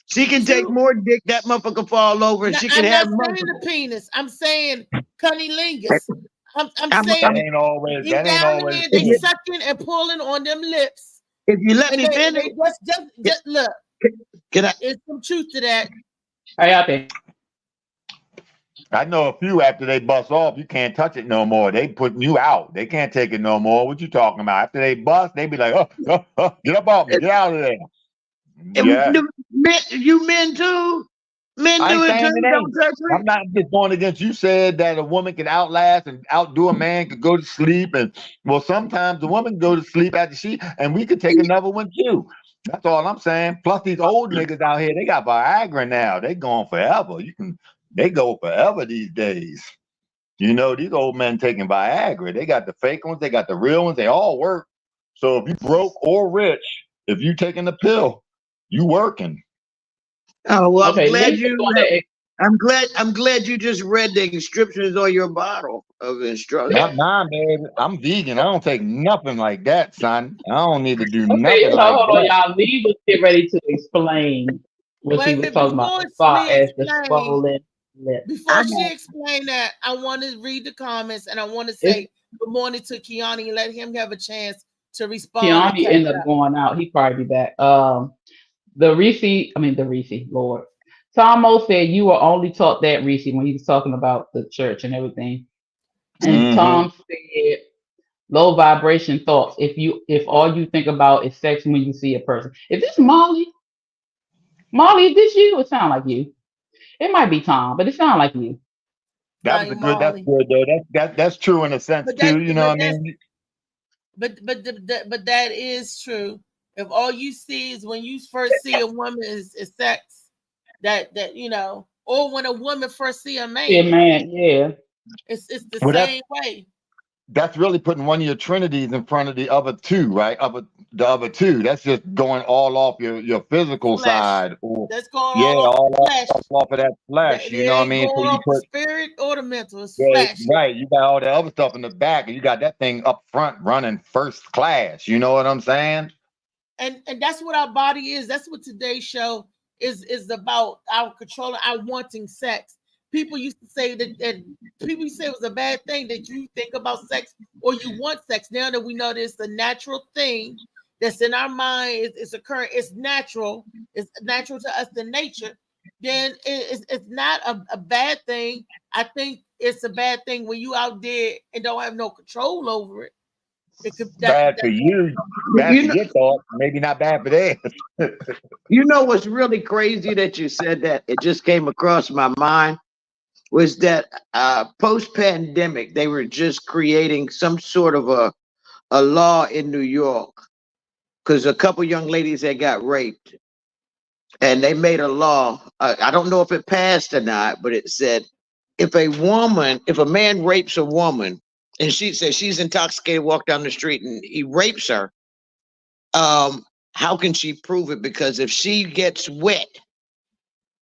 Speaker 5: She can take more dick, that motherfucker fall over, and she can have more.
Speaker 2: I'm not saying the penis. I'm saying cunnilingus. I'm saying
Speaker 3: that ain't always.
Speaker 2: They sucking and pulling on them lips.
Speaker 5: If you let me finish,
Speaker 2: just look. There's some truth to that.
Speaker 3: I know a few after they bust off, you can't touch it no more. They putting you out. They can't take it no more. What you talking about? After they bust, they be like, get up off me, get out of there. Yeah.
Speaker 5: You men too. Men do it too.
Speaker 3: I'm not just going against you. Said that a woman can outlast and outdo a man, could go to sleep, and well, sometimes the woman go to sleep after and we could take another one too. That's all I'm saying. Plus, these old niggas out here, they got Viagra now. They going forever. they go forever these days. You know, these old men taking Viagra. They got the fake ones, they got the real ones, they all work. So if you broke or rich, if you taking the pill, you working.
Speaker 5: Oh well,
Speaker 7: Okay, Lee was gonna
Speaker 5: I'm glad you just read the instructions on your bottle of instructions.
Speaker 3: Not mine, baby. I'm vegan. I don't take nothing like that, son. I don't need to do
Speaker 7: Okay,
Speaker 3: nothing like
Speaker 7: hold on,
Speaker 3: that.
Speaker 7: y'all. Lee was getting ready to explain what she
Speaker 2: Wait a
Speaker 7: was
Speaker 2: minute,
Speaker 7: talking about
Speaker 2: before
Speaker 7: as far
Speaker 2: Lee
Speaker 7: as the
Speaker 2: explains,
Speaker 7: swollen lip.
Speaker 2: before she explained that, I want to read the comments and I want to
Speaker 7: It's
Speaker 2: say good morning to Kiani and let him have a chance to respond and
Speaker 7: Keanu
Speaker 2: catch
Speaker 7: ended up
Speaker 2: up.
Speaker 7: going out. He probably be back. The Reese, Lord. Tomo said you were only taught that, Reese, when he was talking about the church and everything. And Tom said low vibration thoughts. If all you think about is sex when you see a person. Is this Molly? Molly, is this you? It sound like you. It might be Tom, but it sound like you.
Speaker 3: That was
Speaker 2: Like
Speaker 3: a good. That's
Speaker 2: Molly.
Speaker 3: good though. That's true in a sense
Speaker 2: But
Speaker 3: too.
Speaker 2: that,
Speaker 3: You know
Speaker 2: but
Speaker 3: what I
Speaker 2: that's,
Speaker 3: mean?
Speaker 2: but that is true. If all you see is when you first see a woman is sex, that you know, or when a woman first see a
Speaker 7: Yeah,
Speaker 2: man,
Speaker 7: man. Yeah.
Speaker 2: it's the
Speaker 3: Well,
Speaker 2: same way.
Speaker 3: that's really putting one of your trinities in front of the other two, right? The other two. That's just going all off your physical
Speaker 2: Flesh.
Speaker 3: side, or
Speaker 2: That's going
Speaker 3: yeah,
Speaker 2: all off
Speaker 3: all
Speaker 2: the flesh.
Speaker 3: off of that flesh.
Speaker 2: It
Speaker 3: You know what I
Speaker 2: ain't
Speaker 3: mean? So
Speaker 2: going
Speaker 3: you
Speaker 2: off the
Speaker 3: put
Speaker 2: spirit or the mental. It's
Speaker 3: yeah,
Speaker 2: flesh.
Speaker 3: right. You got all the other stuff in the back, and you got that thing up front running first class. You know what I'm saying?
Speaker 2: And that's what our body is. That's what today's show is about. Our controlling, our wanting sex. People used to say that people used to say it was a bad thing that you think about sex or you want sex. Now that we know this, the natural thing that's in our mind is occurring. It's natural. It's natural to us, the nature. Then it's not a bad thing. I think it's a bad thing when you out there and don't have no control over it. It could
Speaker 3: Bad for you, bad
Speaker 5: You
Speaker 3: for
Speaker 5: know,
Speaker 3: your thought, maybe not bad for theirs.
Speaker 5: you know what's really crazy that you said that? It just came across my mind was that post-pandemic, they were just creating some sort of a law in New York because a couple young ladies that got raped, and they made a law. I don't know if it passed or not, but it said if a man rapes a woman, and she says she's intoxicated, walk down the street, and he rapes her, how can she prove it? Because if she gets wet,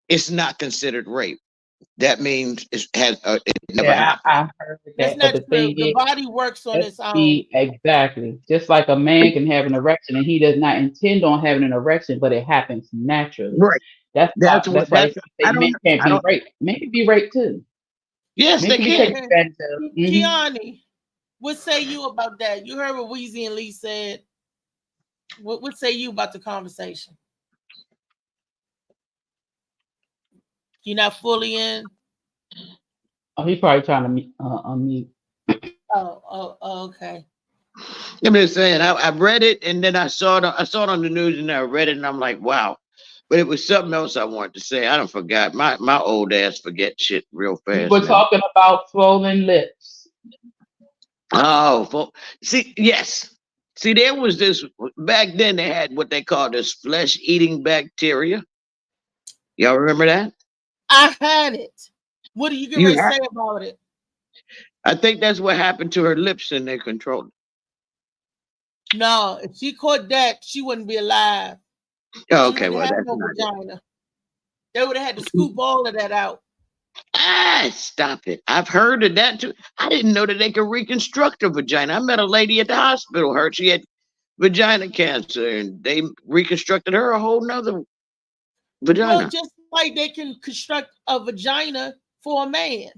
Speaker 5: it's not considered rape. That means it never
Speaker 7: Yeah,
Speaker 5: happened.
Speaker 7: I heard
Speaker 2: That's
Speaker 7: that. But
Speaker 2: not
Speaker 7: the
Speaker 2: true.
Speaker 7: thing
Speaker 2: The
Speaker 7: is,
Speaker 2: body works on
Speaker 7: let's
Speaker 2: its own.
Speaker 7: be exactly just like a man can have an erection and he does not intend on having an erection, but it happens naturally.
Speaker 5: Right.
Speaker 7: That's
Speaker 5: That's
Speaker 7: why
Speaker 5: what
Speaker 7: they
Speaker 5: that's.
Speaker 7: say men can't
Speaker 5: I
Speaker 7: be
Speaker 5: don't.
Speaker 7: raped. Men can be raped too.
Speaker 5: Yes,
Speaker 7: Men
Speaker 5: they
Speaker 7: can be
Speaker 5: can.
Speaker 7: taken advantage of.
Speaker 2: Kiani, what say you about that? You heard what Weezy and Lee said. What say you about the conversation? You're not fully in.
Speaker 7: Oh, he's probably trying to unmute.
Speaker 2: Oh, okay.
Speaker 5: I'm just saying. I read it and then I saw it on the news and I read it and I'm like, wow. But it was something else I wanted to say. I don't forgot. My old ass forget shit real
Speaker 7: We
Speaker 5: fast
Speaker 7: were
Speaker 5: now.
Speaker 7: talking about swollen lips.
Speaker 5: Oh, see, yes. See, there was this back then. They had what they called this flesh-eating bacteria. Y'all remember that?
Speaker 2: I had it. What are you
Speaker 5: You
Speaker 2: going to
Speaker 5: had.
Speaker 2: say about it?
Speaker 5: I think that's what happened to her lips and they controlled it.
Speaker 2: No, if she caught that, she wouldn't be alive.
Speaker 5: Oh,
Speaker 2: She
Speaker 5: okay,
Speaker 2: wouldn't
Speaker 5: well
Speaker 2: have
Speaker 5: that's
Speaker 2: no
Speaker 5: not it.
Speaker 2: vagina. They would have had to scoop all of that out.
Speaker 5: Stop it. I've heard of that too. I didn't know that they could reconstruct a vagina. I met a lady at the hospital. She had vagina cancer and they reconstructed her a whole nother vagina.
Speaker 2: Well, just like they can construct a vagina for a man.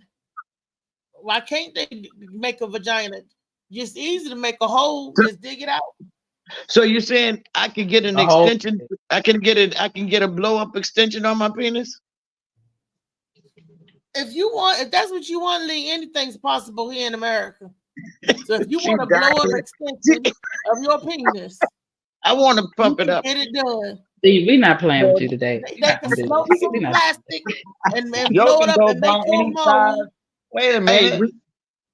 Speaker 2: Why can't they make a vagina? Just easy to make a hole. Just dig it out.
Speaker 5: So you're saying I could get an extension? I can get a blow up extension on my penis?
Speaker 2: If that's what you want, Lee, anything's possible here in America. So if you want a blow up extension of your penis,
Speaker 5: I want to pump it up.
Speaker 2: Get it done.
Speaker 7: See, we're not playing with you today.
Speaker 2: They can smoke some plastic and blow it up and make your mold.
Speaker 3: Wait a minute.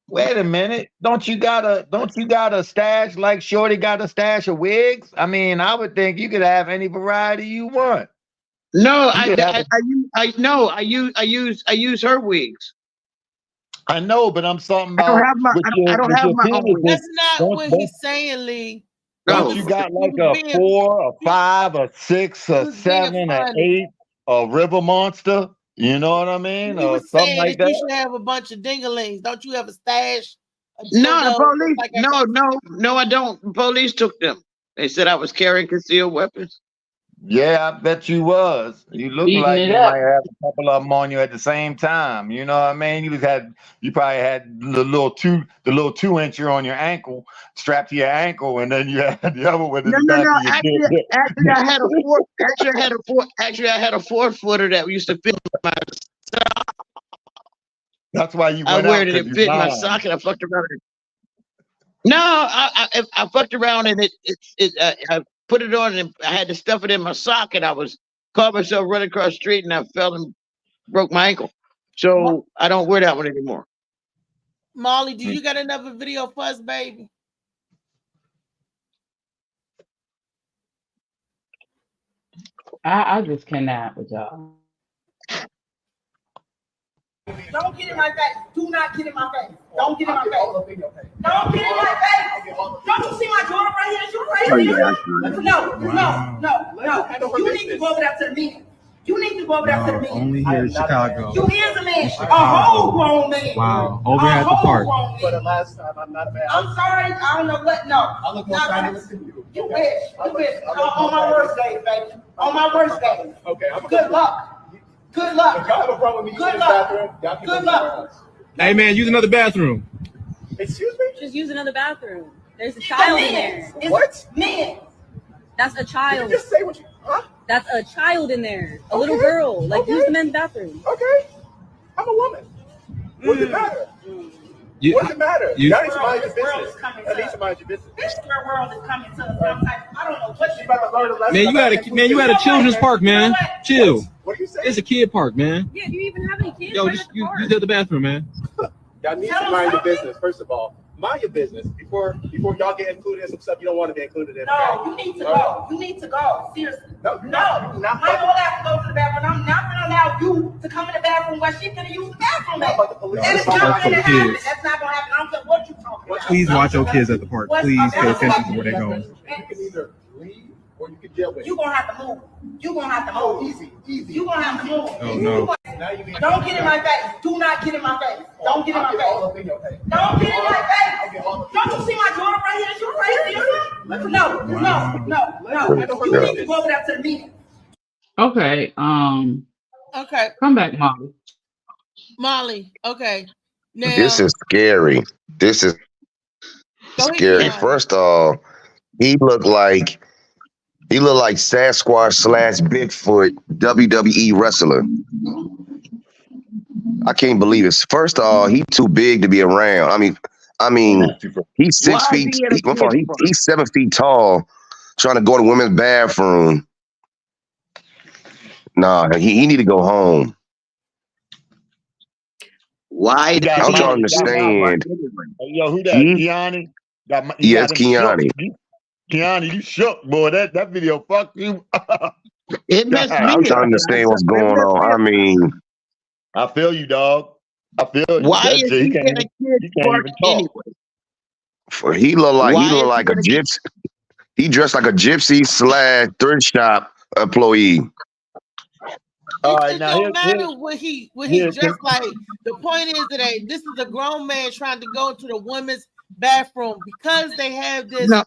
Speaker 3: Wait a minute. Don't you got a stash like Shorty got a stash of wigs? I mean, I would think you could have any variety you want.
Speaker 5: No,
Speaker 3: You could have
Speaker 5: I use her wigs.
Speaker 3: I know, but I'm talking
Speaker 5: I don't
Speaker 3: about
Speaker 5: have my I don't
Speaker 3: with
Speaker 5: have
Speaker 3: your
Speaker 5: my own
Speaker 3: penis.
Speaker 5: wigs.
Speaker 2: That's not
Speaker 3: Don't,
Speaker 2: what
Speaker 3: don't,
Speaker 2: he's saying, Lee.
Speaker 3: don't
Speaker 5: No.
Speaker 3: you got like
Speaker 2: He was
Speaker 3: a
Speaker 2: being
Speaker 3: 4, a 5, a 6,
Speaker 2: he
Speaker 3: a
Speaker 2: was being
Speaker 3: 7, a
Speaker 2: funny.
Speaker 3: 8, a river monster? You know what I mean?
Speaker 2: He
Speaker 3: Or
Speaker 2: was
Speaker 3: something
Speaker 2: saying
Speaker 3: like
Speaker 2: that you
Speaker 3: that?
Speaker 2: should have a bunch of dinglings. Don't you have a stash? A
Speaker 5: No, the
Speaker 2: dildo
Speaker 5: police.
Speaker 2: like a
Speaker 5: No, I don't. The police took them. They said I was carrying concealed weapons.
Speaker 3: Yeah, I bet you was. You look
Speaker 7: Beating
Speaker 3: like
Speaker 7: it
Speaker 3: you
Speaker 7: up.
Speaker 3: might have a couple of them on you at the same time. You know what I mean? You probably had the little 2-incher on your ankle, strapped to your ankle, and then you had the other one in the back
Speaker 5: No.
Speaker 3: of your dick.
Speaker 5: Actually, I had a four. Actually, I had a 4-footer that used to fit my.
Speaker 3: That's why you
Speaker 5: I
Speaker 3: went
Speaker 5: wear
Speaker 3: out
Speaker 5: it and
Speaker 3: because
Speaker 5: it
Speaker 3: you
Speaker 5: fit my
Speaker 3: lying.
Speaker 5: socket. I fucked around. No, I fucked around and I put it on and I had to stuff it in my sock and I caught myself running across the street and I fell and broke my ankle. So I don't wear that one anymore.
Speaker 2: Molly, do you got another video for us, baby?
Speaker 7: I just cannot with y'all.
Speaker 2: Don't get in my face. Do not get in my face. Don't get in my face. Don't get in my face. Don't you see my daughter right here? She's right here. No. You need to go over there to the meeting. You need to go over there to the meeting.
Speaker 8: Only here in Chicago.
Speaker 2: You is a man. A whole grown man.
Speaker 8: Wow. Over at the park.
Speaker 9: For the last time, I'm not a man.
Speaker 2: I'm sorry. I don't know what. No.
Speaker 9: I look more fabulous than you.
Speaker 2: You wish. On my worst day, baby. On my worst day.
Speaker 9: Okay,
Speaker 2: Good luck. Good luck.
Speaker 9: If y'all have a problem with me
Speaker 2: Good
Speaker 9: using this
Speaker 2: luck.
Speaker 9: bathroom, y'all can
Speaker 2: Good
Speaker 9: go
Speaker 2: luck.
Speaker 9: somewhere else.
Speaker 8: Hey man, use another bathroom.
Speaker 9: Excuse me?
Speaker 10: Just use another bathroom. There's a child in there.
Speaker 9: What?
Speaker 2: Men.
Speaker 10: That's a
Speaker 9: You
Speaker 10: child.
Speaker 9: just say what you, huh?
Speaker 10: That's a child in there. A little
Speaker 9: Okay.
Speaker 10: girl. Like,
Speaker 9: Okay.
Speaker 10: use the men's bathroom.
Speaker 9: Okay. I'm a woman. What does it matter?
Speaker 8: You,
Speaker 9: What does it matter?
Speaker 8: you-
Speaker 9: Y'all need to mind your
Speaker 2: This world
Speaker 9: business.
Speaker 2: is coming
Speaker 9: At
Speaker 2: to
Speaker 9: least mind your business.
Speaker 2: This world is coming to some type. I don't know what
Speaker 9: You about to learn a lesson.
Speaker 8: man, you at a children's park, man. Chill.
Speaker 9: What are you saying?
Speaker 8: It's a kid park, man.
Speaker 10: Yeah, do you even have any kids?
Speaker 8: Yo,
Speaker 10: right
Speaker 8: just
Speaker 10: at the park?
Speaker 8: use the other bathroom, man.
Speaker 9: Y'all need
Speaker 2: Tell
Speaker 9: to
Speaker 2: them
Speaker 9: mind your
Speaker 2: something.
Speaker 9: business, first of all. Mind your business before y'all get included in some stuff you don't want to be included in.
Speaker 2: No,
Speaker 9: okay?
Speaker 2: you need to
Speaker 9: All right?
Speaker 2: go. You need to go. Seriously.
Speaker 9: No,
Speaker 2: No.
Speaker 9: not
Speaker 2: My daughter has to go to the bathroom. I'm not going to allow you to come in the bathroom while she's going to use the bathroom.
Speaker 9: Not about the police.
Speaker 2: And it's
Speaker 8: That's
Speaker 2: not
Speaker 8: for
Speaker 2: going to
Speaker 8: the
Speaker 2: happen.
Speaker 8: kids.
Speaker 2: That's not going to happen. I don't care what you're talking about.
Speaker 8: Please watch your kids at the park. Please pay attention to where they go.
Speaker 9: You can either leave or you can deal with it.
Speaker 2: You're going to have to move. You're going to have to
Speaker 9: Oh,
Speaker 2: move.
Speaker 9: easy.
Speaker 2: You're going to have to move.
Speaker 8: Oh, no.
Speaker 9: Now you mean
Speaker 2: Don't get in my face. Do not get in my face. Don't get in my
Speaker 9: I'll get all
Speaker 2: face.
Speaker 9: up in your face.
Speaker 2: Don't get in my
Speaker 9: I'll
Speaker 2: face.
Speaker 9: get all up in
Speaker 2: Don't
Speaker 9: your
Speaker 2: you see my daughter right here? She's right here. No. You need to go over there to the meeting.
Speaker 7: Okay.
Speaker 2: Okay,
Speaker 7: Come back, Molly.
Speaker 2: Molly. Okay. Now,
Speaker 11: This is scary. This is
Speaker 2: go ahead,
Speaker 11: scary.
Speaker 2: Keon.
Speaker 11: First of all, he looked like Sasquatch / Bigfoot WWE wrestler. I can't believe it. First of all, he's too big to be around. I mean, he's 6
Speaker 5: Why
Speaker 11: feet.
Speaker 5: is he at a kid's park?
Speaker 11: He's 7 feet tall, trying to go to women's bathroom. Nah, he need to go home.
Speaker 5: Why?
Speaker 3: Got
Speaker 11: I'm
Speaker 3: Molly,
Speaker 11: trying to
Speaker 3: got Molly.
Speaker 11: understand.
Speaker 3: Hey, yo, who that?
Speaker 11: Hmm?
Speaker 3: Keani?
Speaker 11: Yes,
Speaker 3: got him shook.
Speaker 11: Keani.
Speaker 3: Keani, you shook, boy. That video fucked you.
Speaker 5: It messed me
Speaker 11: I'm
Speaker 5: up.
Speaker 11: trying to understand what's going on. I mean,
Speaker 3: I feel you, dog. I feel you.
Speaker 5: Why
Speaker 3: That
Speaker 5: is
Speaker 3: shit,
Speaker 5: he
Speaker 3: he can't
Speaker 5: in a
Speaker 3: even,
Speaker 5: kid's
Speaker 3: he can't
Speaker 5: park
Speaker 3: even talk.
Speaker 5: anyway?
Speaker 11: he look
Speaker 5: Why is
Speaker 11: like
Speaker 5: he
Speaker 11: a
Speaker 5: gonna
Speaker 11: gypsy. He dressed like a gypsy / thrift shop employee.
Speaker 3: All
Speaker 2: It
Speaker 3: right,
Speaker 2: just
Speaker 3: now
Speaker 2: don't matter what he
Speaker 3: here-
Speaker 2: dressed like. The point is that this is a grown man trying to go into the women's bathroom because they have this
Speaker 5: No.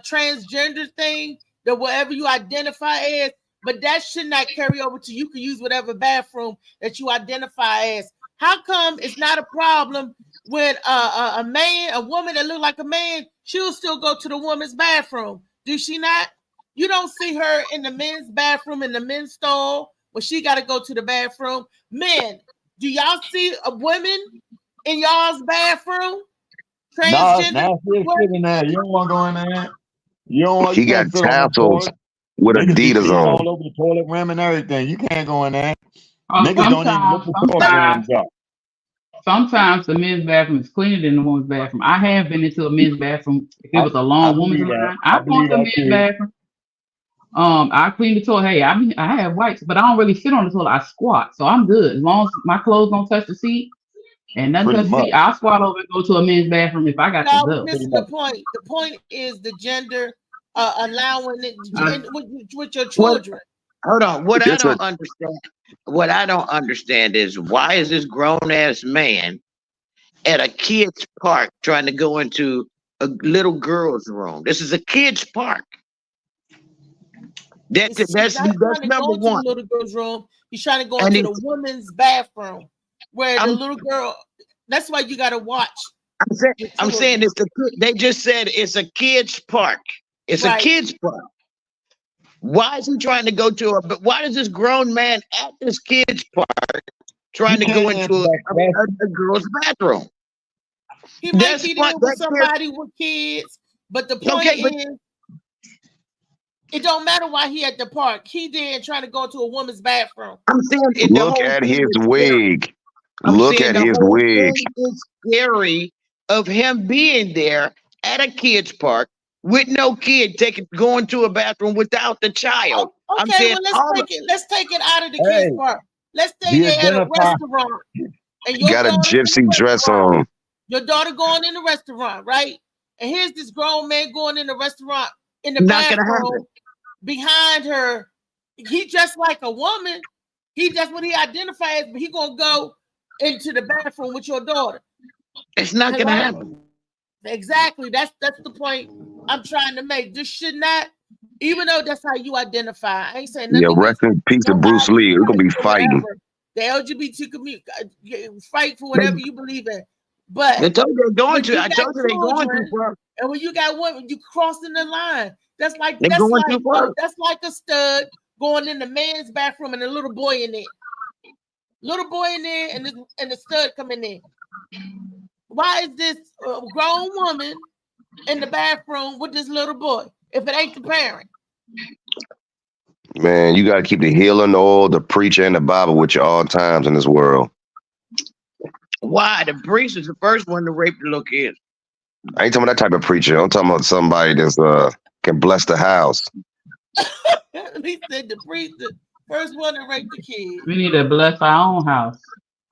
Speaker 2: transgender thing that whatever you identify as, but that should not carry over to you can use whatever bathroom that you identify as. How come it's not a problem when a woman that look like a man, she'll still go to the woman's bathroom? Do she not? You don't see her in the men's bathroom in the men's stall when she got to go to the bathroom. Men, do y'all see a women in y'all's bathroom? Transgender.
Speaker 3: now sit in there. You don't want to go in there. You don't want.
Speaker 11: He
Speaker 3: You
Speaker 11: got
Speaker 3: can't sit on the
Speaker 11: tassels
Speaker 3: toilet.
Speaker 11: with
Speaker 3: Niggas be
Speaker 11: Adidas
Speaker 3: peeing
Speaker 11: on.
Speaker 3: all over the toilet rim and everything. You can't go in there. Niggas don't even look the programs up.
Speaker 7: Sometimes the men's bathroom is cleaner than the woman's bathroom. I have been into a men's bathroom. If it was a long woman's line, I want the men's bathroom. I clean the toilet. Hey, I have wipes, but I don't really sit on the toilet. I squat, so I'm good as long as my clothes don't touch the seat and nothing touch the seat. I'll squat over and go to a men's bathroom if I got to
Speaker 2: Y'all
Speaker 7: go.
Speaker 2: missing the point. The point is the gender allowing it with your children.
Speaker 5: Hold on. What I
Speaker 11: That's
Speaker 5: don't
Speaker 11: what-
Speaker 5: understand. What I don't understand is why is this grown ass man at a kids park trying to go into a little girl's room? This is a kids park. That's
Speaker 2: He's not trying to
Speaker 5: number
Speaker 2: go into the
Speaker 5: one.
Speaker 2: little girl's room. He's trying to go
Speaker 5: And
Speaker 2: into the woman's bathroom where the
Speaker 5: I'm-
Speaker 2: little girl. That's why you got to watch.
Speaker 5: I'm saying it's they just said it's a kids park. It's
Speaker 2: Right.
Speaker 5: a kids park. Why is he trying to go to but why is this grown man at this kids park trying to go into a girl's bathroom?
Speaker 2: He might
Speaker 5: That's
Speaker 2: be there
Speaker 5: what-
Speaker 2: with
Speaker 5: that's
Speaker 2: somebody with kids, but the point
Speaker 5: Okay, but-
Speaker 2: is, it don't matter why he at the park. He there trying to go to a woman's bathroom.
Speaker 5: I'm saying
Speaker 11: Look at his wig. Look at his wig.
Speaker 5: It's scary of him being there at a kids park with no kid going to a bathroom without the child.
Speaker 2: Okay,
Speaker 5: I'm saying
Speaker 2: well let's take it out of the kids park. Let's say
Speaker 11: the
Speaker 2: they're at a
Speaker 11: identify-
Speaker 2: restaurant and
Speaker 11: He got a gypsy dress on.
Speaker 2: your daughter going in the restaurant, right? And here's this grown man going in the restaurant in the
Speaker 5: Not gonna
Speaker 2: bathroom
Speaker 5: happen.
Speaker 2: behind her. He dressed like a woman. He just what he identifies, but he gonna go into the bathroom with your daughter.
Speaker 5: It's not gonna happen.
Speaker 2: Exactly. That's the point I'm trying to make. This should not, even though that's how you identify. I ain't saying nothing.
Speaker 11: Yeah, rest in peace to Bruce Lee. We're gonna be fighting.
Speaker 2: The LGBT community fight for whatever you believe in. But
Speaker 5: I told you they're going
Speaker 2: when
Speaker 5: to.
Speaker 2: you
Speaker 5: I
Speaker 2: got
Speaker 5: told you they're going
Speaker 2: children,
Speaker 5: too far.
Speaker 2: And when you got women, you crossing the line. That's like
Speaker 5: They're going too far.
Speaker 2: that's like a stud going in the man's bathroom and a little boy in there. Little boy in there and the stud coming in. Why is this grown woman in the bathroom with this little boy if it ain't the parent?
Speaker 11: Man, you gotta keep the healing oil, the preacher, and the Bible with you all times in this world.
Speaker 5: Why? The priest is the first one to rape the little kid.
Speaker 11: I ain't talking about that type of preacher. I'm talking about somebody that's can bless the house.
Speaker 2: He said the priest, the first one to rape the kid.
Speaker 7: We need to bless our own house,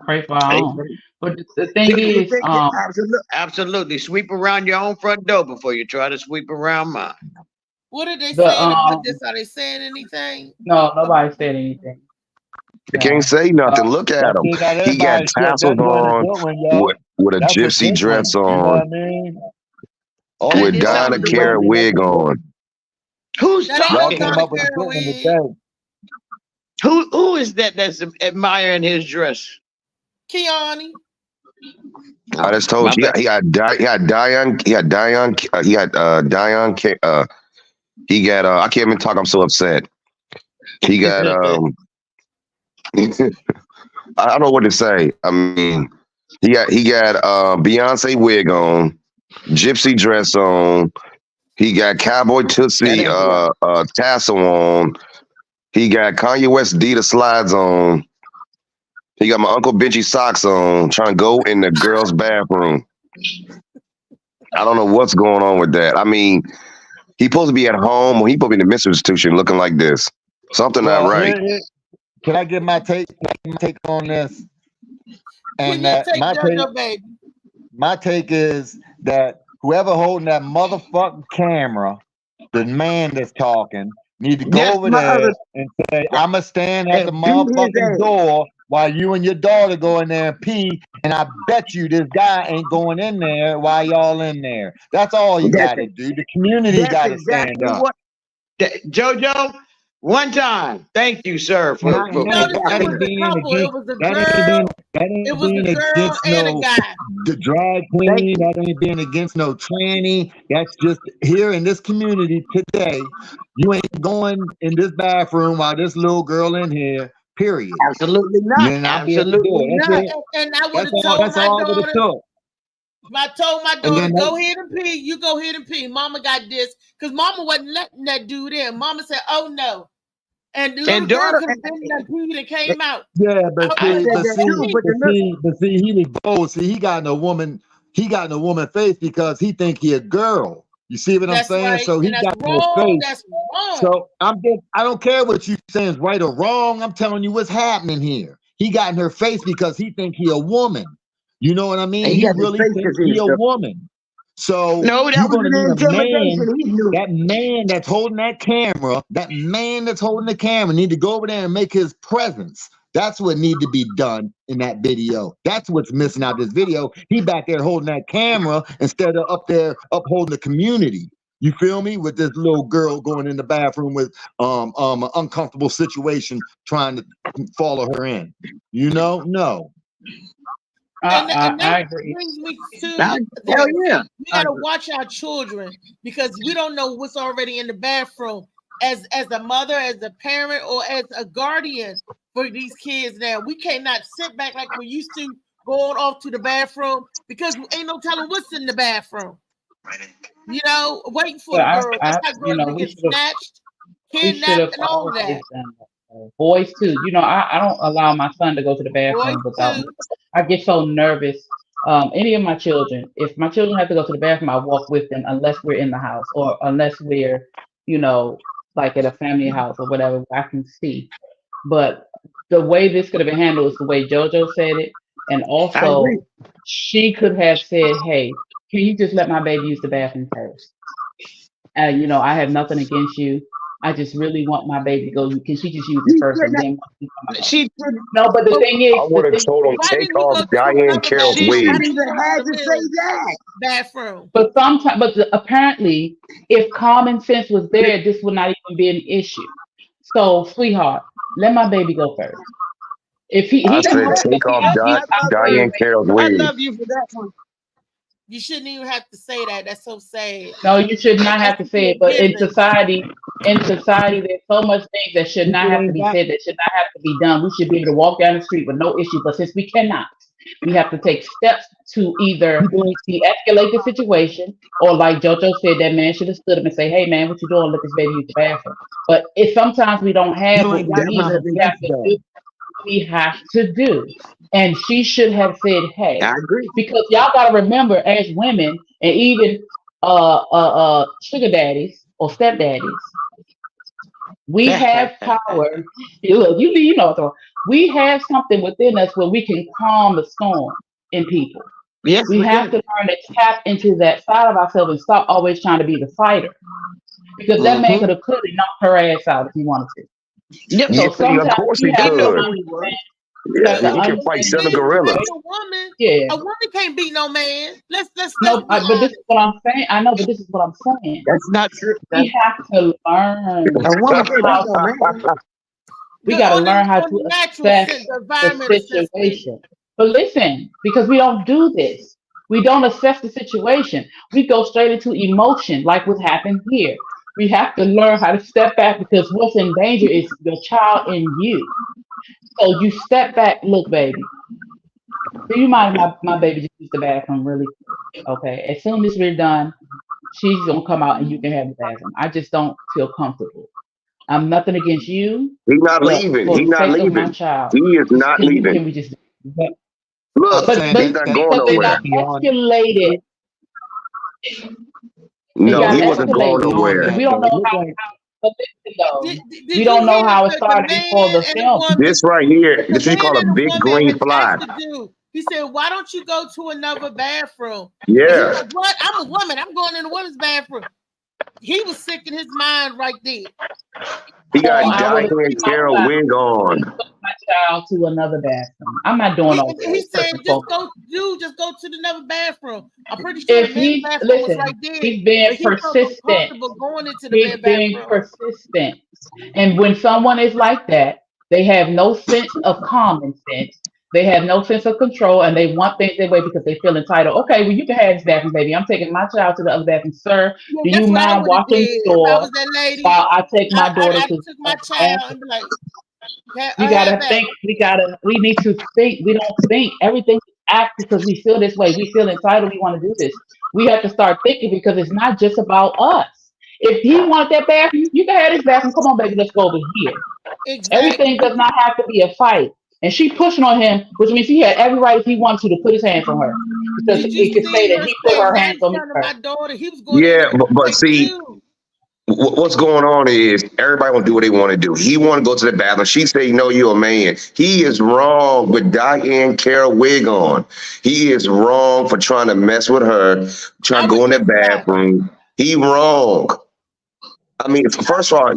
Speaker 7: pray for our own. But the thing is,
Speaker 5: absolutely sweep around your own front door before you try to sweep around mine.
Speaker 2: What are they
Speaker 7: The,
Speaker 2: saying about this? Are they saying anything?
Speaker 7: no, nobody said anything.
Speaker 11: You can't say nothing. Look at him. He got tassels on with a gypsy dress on, with Donna Karen wig on.
Speaker 5: Who's
Speaker 2: That ain't
Speaker 5: talking?
Speaker 2: no Donna Karen wig.
Speaker 5: Who is that that's admiring his dress?
Speaker 2: Keani.
Speaker 11: I just told you he got Dion. He got I can't even talk. I'm so upset. He got I don't know what to say. I mean, he got Beyonce wig on, gypsy dress on. He got cowboy Tootsie tassel on. He got Kanye West Adidas slides on. He got my Uncle Benji socks on, trying to go in the girls' bathroom. I don't know what's going on with that. I mean, he's supposed to be at home, or he's supposed to be in the mental institution looking like this. Something not right.
Speaker 3: Can I get my take on this? And my take is that whoever holding that motherfucking camera, the man that's talking, need to go over there and say, I'ma stand at the motherfucking door while you and your daughter go in there and pee, and I bet you this guy ain't going in there while y'all in there. That's all you gotta do. The community gotta stand up.
Speaker 5: Jojo, one time. Thank you, sir. For
Speaker 2: It was a girl and a guy.
Speaker 3: The drag queen, that ain't being against no tranny. That's just here in this community today. You ain't going in this bathroom while this little girl in here. Period.
Speaker 5: Absolutely not. Absolutely not.
Speaker 2: And I would have told my daughter. I told my daughter, go ahead and pee. You go ahead and pee. Mama got this. Because mama wasn't letting that dude in. Mama said, oh no. And the little girl could have been that pee that came out.
Speaker 3: Yeah, but see, he was bold. See, he got no woman face because he think he a girl. You see what I'm
Speaker 2: That's
Speaker 3: saying?
Speaker 2: right.
Speaker 3: So he
Speaker 2: And that's
Speaker 3: got in his
Speaker 2: wrong.
Speaker 3: face.
Speaker 2: That's wrong.
Speaker 3: So I don't care what you saying is right or wrong. I'm telling you what's happening here. He got in her face because he think he a woman. You know what I mean?
Speaker 5: And he
Speaker 3: He
Speaker 5: got his
Speaker 3: really
Speaker 5: face
Speaker 3: thinks
Speaker 5: because
Speaker 3: he
Speaker 5: he's
Speaker 3: a
Speaker 5: the.
Speaker 3: woman. So
Speaker 5: No, that
Speaker 3: you're
Speaker 5: was
Speaker 3: gonna
Speaker 5: an
Speaker 3: need a man.
Speaker 5: intimidation. He knew.
Speaker 3: That man that's holding that camera, need to go over there and make his presence. That's what need to be done in that video. That's what's missing out this video. He back there holding that camera instead of up there upholding the community. You feel me? With this little girl going in the bathroom with an uncomfortable situation trying to follow her in. You know? No.
Speaker 2: And
Speaker 7: I
Speaker 2: that
Speaker 7: agree.
Speaker 2: brings me to
Speaker 5: Hell yeah.
Speaker 2: we gotta watch our children because we don't know what's already in the bathroom. As a mother, as a parent, or as a guardian for these kids now, we cannot sit back like we used to, going off to the bathroom because ain't no telling what's in the bathroom. You know, waiting for the girl. That's how girls will get snatched, kidnapped, and all that.
Speaker 7: Boys too. You know, I don't allow my son to go to the bathroom without me. I get so nervous. Any of my children, if my children have to go to the bathroom, I walk with them unless we're in the house or unless we're, you know, like at a family house or whatever, I can see. But the way this could have been handled is the way JoJo said it. And also, she could have said, hey, can you just let my baby use the bathroom first? You know, I have nothing against you. I just really want my baby to go. Can she just use it first? And then
Speaker 5: she
Speaker 7: no, but the thing is,
Speaker 11: I would have told him take off Diane Carroll's wig.
Speaker 5: She even had to say that.
Speaker 2: Bathroom.
Speaker 7: But sometimes, apparently, if common sense was there, this would not even be an issue. So, sweetheart, let my baby go first. If
Speaker 11: I said take off Diane Carroll's wig.
Speaker 5: I love you for that one.
Speaker 2: You shouldn't even have to say that. That's so sad.
Speaker 7: No, you should not have to say it. But in society, there's so much things that should not have to be said, that should not have to be done. We should be able to walk down the street with no issue. But since we cannot, we have to take steps to either de-escalate the situation, or like JoJo said, that man should have stood up and say, hey man, what you doing? Let this baby use the bathroom. But if sometimes we don't have what we have to do. And she should have said, hey,
Speaker 5: I agree.
Speaker 7: Because y'all gotta remember, as women, and even sugar daddies or stepdaddies, we have power. Look, you know, we have something within us where we can calm the storm in people.
Speaker 5: Yes,
Speaker 7: we have to learn to tap into that side of ourselves and stop always trying to be the fighter. Because that man could have clearly knocked her ass out if he wanted to.
Speaker 5: Yep.
Speaker 7: So
Speaker 11: Of course he could. Yeah, he can fight 7 gorillas.
Speaker 2: A woman can't beat no man. Let's
Speaker 7: no, but this is what I'm saying. I know, but this is what I'm saying.
Speaker 5: That's not true.
Speaker 7: We have to learn. We got to learn how to assess the situation. But listen, because we don't do this. We don't assess the situation. We go straight into emotion, like what happened here. We have to learn how to step back, because what's in danger is the child in you. So you step back. Look, baby, do you mind my baby just use the bathroom really quick? Okay, as soon as we're done, she's going to come out and you can have the bathroom. I just don't feel comfortable. I'm nothing against you.
Speaker 11: He's not leaving. He's not leaving. He is not leaving.
Speaker 7: Can we just...
Speaker 11: Look, he's not going nowhere.
Speaker 7: Escalated.
Speaker 11: No, he wasn't going nowhere.
Speaker 7: We don't know how. We don't know how it started before the film.
Speaker 11: This right here, this is called a big green fly.
Speaker 2: He said, "Why don't you go to another bathroom?"
Speaker 11: Yeah.
Speaker 2: Said, what? I'm a woman. I'm going in the women's bathroom. He was sick in his mind right there.
Speaker 11: He got Diane Carroll wig on.
Speaker 7: My child to another bathroom. I'm not doing all this.
Speaker 2: He said, just go to another bathroom. I'm pretty sure the men's bathroom was right there.
Speaker 7: He's being persistent.
Speaker 2: Going into the
Speaker 7: he's being persistent. And when someone is like that, they have no sense of common sense. They have no sense of control, and they want things their way because they feel entitled. Okay, well, you can have this bathroom, baby. I'm taking my child to the other bathroom. Sir, do you mind watching the store while I take my daughter to
Speaker 2: my child and be like,
Speaker 7: you gotta think. We need to think. We don't think. Everything is act because we feel this way. We feel entitled. We want to do this. We have to start thinking, because it's not just about us. If he wants that bathroom, you can have this bathroom. Come on, baby, let's go over here. Exactly. Everything does not have to be a fight. and she pushing on him, which means he had every right if he wanted to put his hands on her because
Speaker 2: Did you
Speaker 7: it could say
Speaker 2: see
Speaker 7: that
Speaker 2: her
Speaker 7: he put
Speaker 2: say
Speaker 7: her
Speaker 2: right
Speaker 7: hands
Speaker 2: in
Speaker 7: on
Speaker 2: front of
Speaker 7: her.
Speaker 2: my daughter? He was going in
Speaker 11: Yeah,
Speaker 2: there to
Speaker 11: but
Speaker 2: fight
Speaker 11: see,
Speaker 2: too.
Speaker 11: what's going on is everybody want to do what they want to do. He want to go to the bathroom. She say, "No, you're a man." He is wrong with Diane Carroll wig on. He is wrong for trying to mess with her, trying
Speaker 2: I
Speaker 11: to go in
Speaker 2: would
Speaker 11: the
Speaker 2: do that.
Speaker 11: bathroom. He wrong. I mean, first of all,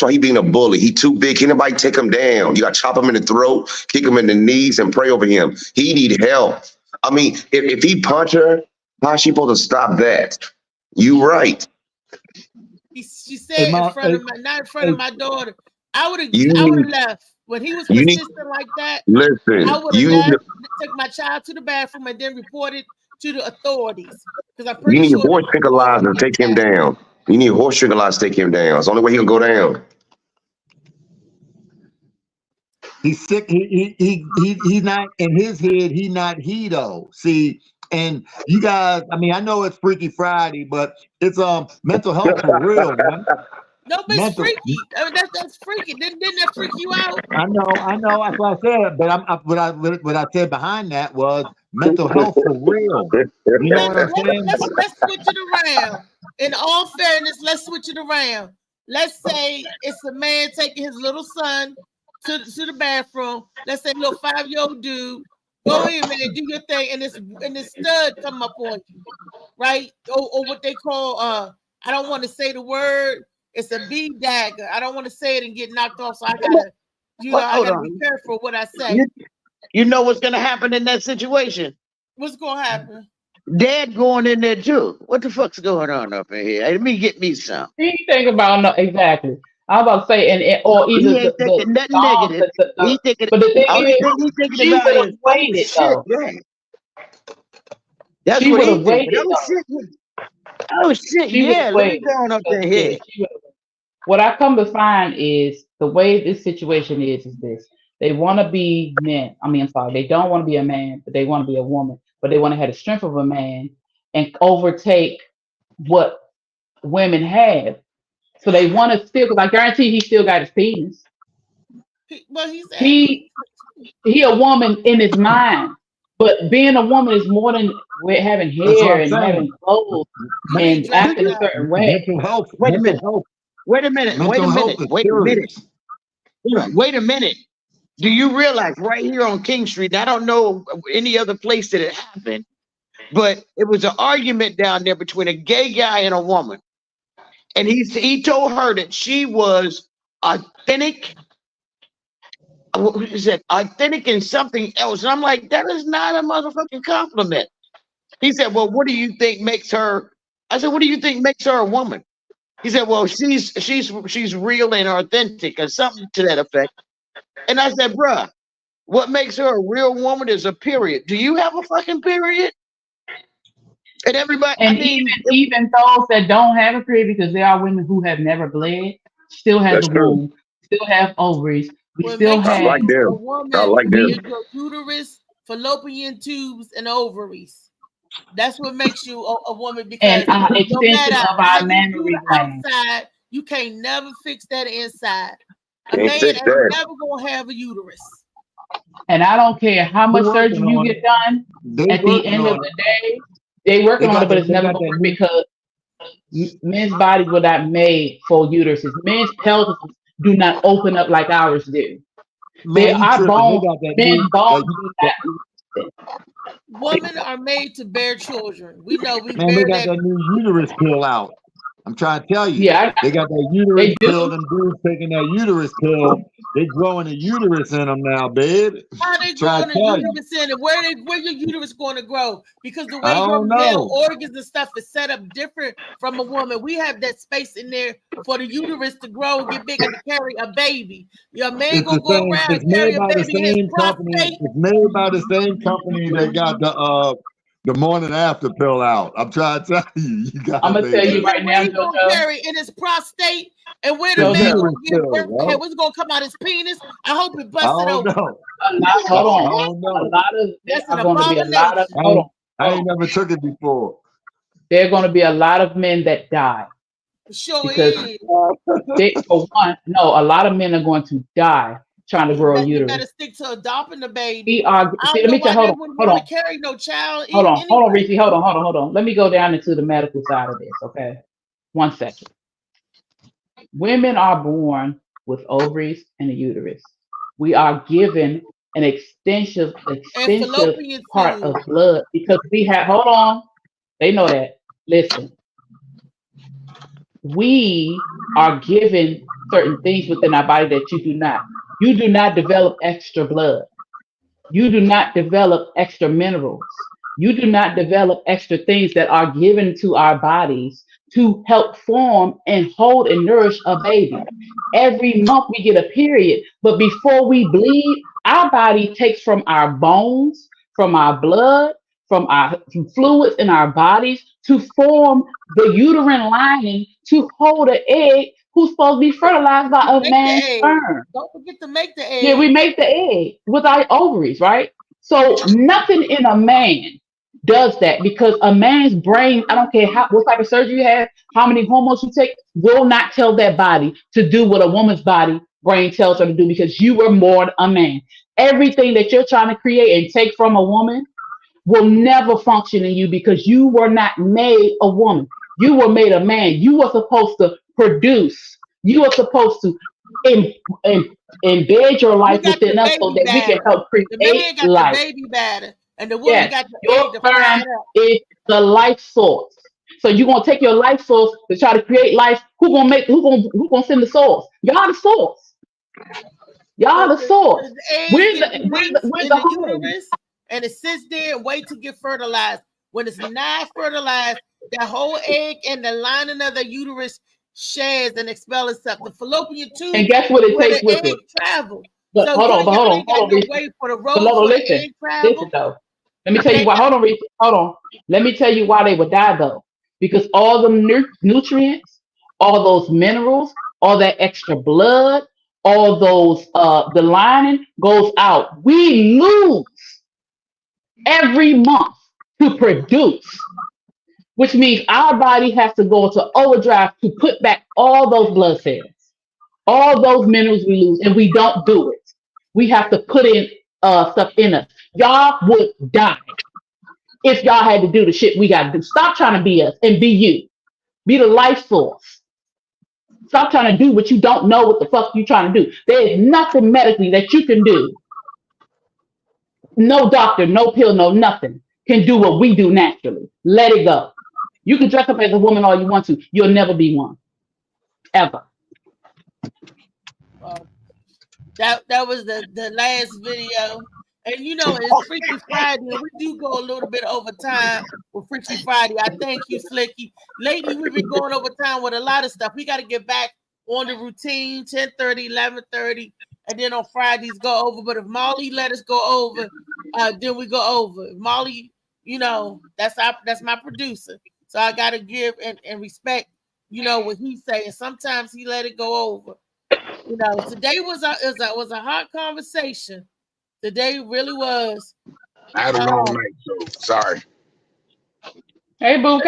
Speaker 11: he being a bully. He too big. Can nobody take him down? You got to chop him in the throat, kick him in the knees, and pray over him. He need help. I mean, if he punch her, how's she supposed to stop that? You right.
Speaker 2: She said in front of my, not in front of my daughter. I would
Speaker 11: You
Speaker 2: have
Speaker 11: need,
Speaker 2: left when he was
Speaker 11: you need,
Speaker 2: persistent like that.
Speaker 11: listen,
Speaker 2: I would have
Speaker 11: you need,
Speaker 2: left, took my child to the bathroom, and then reported to the authorities because I'm
Speaker 11: you
Speaker 2: pretty
Speaker 11: need
Speaker 2: sure
Speaker 11: horse tranquilizer to take him down. You need horse tranquilizer to take him down. It's the only way he can go down.
Speaker 3: He's sick. He's not in his head. He's not he though. See, and you guys. I mean, I know it's Freaky Friday, but it's mental health for real, man.
Speaker 2: No, but it's freaky. I mean, that's freaky. Didn't that freak you out?
Speaker 3: I know. That's what I said. But what I said behind that was mental health for real. You know what I'm saying?
Speaker 2: Let's switch it around. In all fairness, let's switch it around. Let's say it's a man taking his little son to the bathroom. Let's say a little 5-year-old dude. Go in, man, do your thing, and this stud come up on you, right? Or what they call I don't want to say the word. It's a B dagger. I don't want to say it and get knocked off, so I gotta, I gotta be careful what I say.
Speaker 5: You know what's gonna happen in that situation?
Speaker 2: What's gonna happen?
Speaker 5: Dad going in there too. What the fuck's going on up in here? Let me get me some.
Speaker 7: He think about no exactly. I was about to say, or either
Speaker 5: he ain't thinking nothing negative. He thinking,
Speaker 7: but the thing
Speaker 5: he's thinking
Speaker 7: she
Speaker 5: about
Speaker 7: would have
Speaker 5: is
Speaker 7: waited though.
Speaker 5: Yeah. That's
Speaker 7: she
Speaker 5: what
Speaker 7: would
Speaker 5: he
Speaker 7: have waited.
Speaker 5: Oh shit! Yeah, let me go on up in here.
Speaker 7: What I come to find is the way this situation is this. They want to be men. I mean, I'm sorry, they don't want to be a man, but they want to be a woman. But they want to have the strength of a man and overtake what women have. So they want to still, because I guarantee he still got his penis. He a woman in his mind, but being a woman is more than having hair and having clothes and acting a certain way.
Speaker 5: Wait a minute. Wait a minute. Do you realize right here on King Street, and I don't know any other place that it happened, but it was an argument down there between a gay guy and a woman. And he told her that she was authentic. What is that? Authentic and something else. And I'm like, that is not a motherfucking compliment. He said, well, what do you think makes her? I said, what do you think makes her a woman? He said, well, she's real and authentic or something to that effect. And I said, bruh, what makes her a real woman is a period. Do you have a fucking period? And everybody,
Speaker 7: and even those that don't have a period, because there are women who have never bled, still has a womb, still have ovaries. We still have.
Speaker 11: I like them.
Speaker 2: A woman
Speaker 11: I like them.
Speaker 2: is your uterus, fallopian tubes, and ovaries. That's what makes you a woman. Because
Speaker 7: and extension of our mammary gland.
Speaker 2: Outside, you can't never fix that inside. A
Speaker 11: Can't
Speaker 2: man
Speaker 11: fix
Speaker 2: ain't
Speaker 11: that.
Speaker 2: never gonna have a uterus.
Speaker 7: And I don't care how much surgery you get done. At the end of the day, they working on it, but it's never going to work because men's bodies were not made for uteruses. Men's pelvises do not open up like ours do. Our bones, men's bones do not.
Speaker 2: Women are made to bear children. We know we
Speaker 3: Man,
Speaker 2: bear
Speaker 3: they got that new uterus pill out. I'm trying to tell you.
Speaker 7: Yeah,
Speaker 3: they got that uterus pill. Them dudes taking that uterus pill. They growing a uterus in them now, babe.
Speaker 2: How they growing a uterus in it? Where your uterus going to grow? Because the way your male organs and stuff is set up different from a woman. We have that space in there for the uterus to grow and get big and to carry a baby. Your man gonna go around and carry a baby in his prostate.
Speaker 3: It's made by the same company that got the morning after pill out. I'm trying to tell you.
Speaker 7: I'm gonna tell you right now,
Speaker 2: He's gonna carry in his prostate, and where the man gonna get birth? What's gonna come out his penis? I hope it busted open.
Speaker 7: Hold on. A lot of
Speaker 2: that's an abomination.
Speaker 3: I ain't never took it before.
Speaker 7: There are going to be a lot of men that die.
Speaker 2: Sure
Speaker 7: because
Speaker 2: is.
Speaker 7: a lot of men are going to die trying to grow a
Speaker 2: You
Speaker 7: uterus.
Speaker 2: gotta stick to adopting the baby.
Speaker 7: We are.
Speaker 2: I
Speaker 7: See,
Speaker 2: don't
Speaker 7: let
Speaker 2: know
Speaker 7: me
Speaker 2: why
Speaker 7: tell.
Speaker 2: they
Speaker 7: Hold
Speaker 2: wouldn't
Speaker 7: on.
Speaker 2: want to carry no child.
Speaker 7: Hold on,
Speaker 2: Anyway.
Speaker 7: Reese. Hold on. Let me go down into the medical side of this. Okay, 1 second. Women are born with ovaries and a uterus. We are given an extensive
Speaker 2: fallopian
Speaker 7: part
Speaker 2: tube.
Speaker 7: of blood because we have. Hold on, they know that. Listen, we are given certain things within our body that you do not. You do not develop extra blood. You do not develop extra minerals. You do not develop extra things that are given to our bodies to help form and hold and nourish a baby. Every month we get a period, but before we bleed, our body takes from our bones, from our blood, from fluids in our bodies to form the uterine lining to hold an egg who's supposed to be fertilized by a man's sperm.
Speaker 2: Don't forget to make the egg.
Speaker 7: Yeah, we make the egg with our ovaries, right? So nothing in a man does that because a man's brain, I don't care what type of surgery you have, how many hormones you take, will not tell that body to do what a woman's brain tells her to do because you were more a man. Everything that you're trying to create and take from a woman will never function in you because you were not made a woman. You were made a man. You were supposed to produce. You were supposed to embed your life within us so that we can help create
Speaker 2: the man got
Speaker 7: life.
Speaker 2: the baby batter, and the woman got the
Speaker 7: your
Speaker 2: egg to fry
Speaker 7: sperm
Speaker 2: it up.
Speaker 7: is the life source. So you're gonna take your life source to try to create life. Who gonna send the source? Y'all the source. Y'all the source.
Speaker 2: The egg
Speaker 7: Where's
Speaker 2: gets
Speaker 7: the
Speaker 2: released in the
Speaker 7: home?
Speaker 2: uterus, and it sits there and waits to get fertilized. When it's not fertilized, that whole egg and the lining of the uterus sheds and expels itself. The fallopian tube,
Speaker 7: and guess what it takes
Speaker 2: the
Speaker 7: with
Speaker 2: egg
Speaker 7: it?
Speaker 2: Travel.
Speaker 7: But
Speaker 2: So
Speaker 7: hold on.
Speaker 2: no way for the road for the egg travel.
Speaker 7: Listen though. Let me tell you why. Hold on. Let me tell you why they would die though. Because all the nutrients, all those minerals, all that extra blood, all those the lining goes out. We lose every month to produce, which means our body has to go into overdrive to put back all those blood cells, all those minerals we lose, and we don't do it. We have to put in stuff in us. Y'all would die if y'all had to do the shit we got to do. Stop trying to be us and be you. Be the life source. Stop trying to do what you don't know what the fuck you're trying to do. There is nothing medically that you can do. No doctor, no pill, no nothing can do what we do naturally. Let it go. You can dress up as a woman all you want to. You'll never be one. Ever.
Speaker 2: That was the last video. And you know, it's Freaky Friday, and we do go a little bit over time with Freaky Friday. I thank you, Slicky. Lately, we've been going over time with a lot of stuff. We got to get back on the routine, 10:30, 11:30, and then on Fridays go over. But if Molly let us go over, then we go over. If Molly, you know, that's my producer. So I got to give and respect, you know, what he's saying. Sometimes he let it go over. You know, today was a hot conversation. Today really was.
Speaker 12: I had a long night, so sorry.
Speaker 7: Hey, Boo.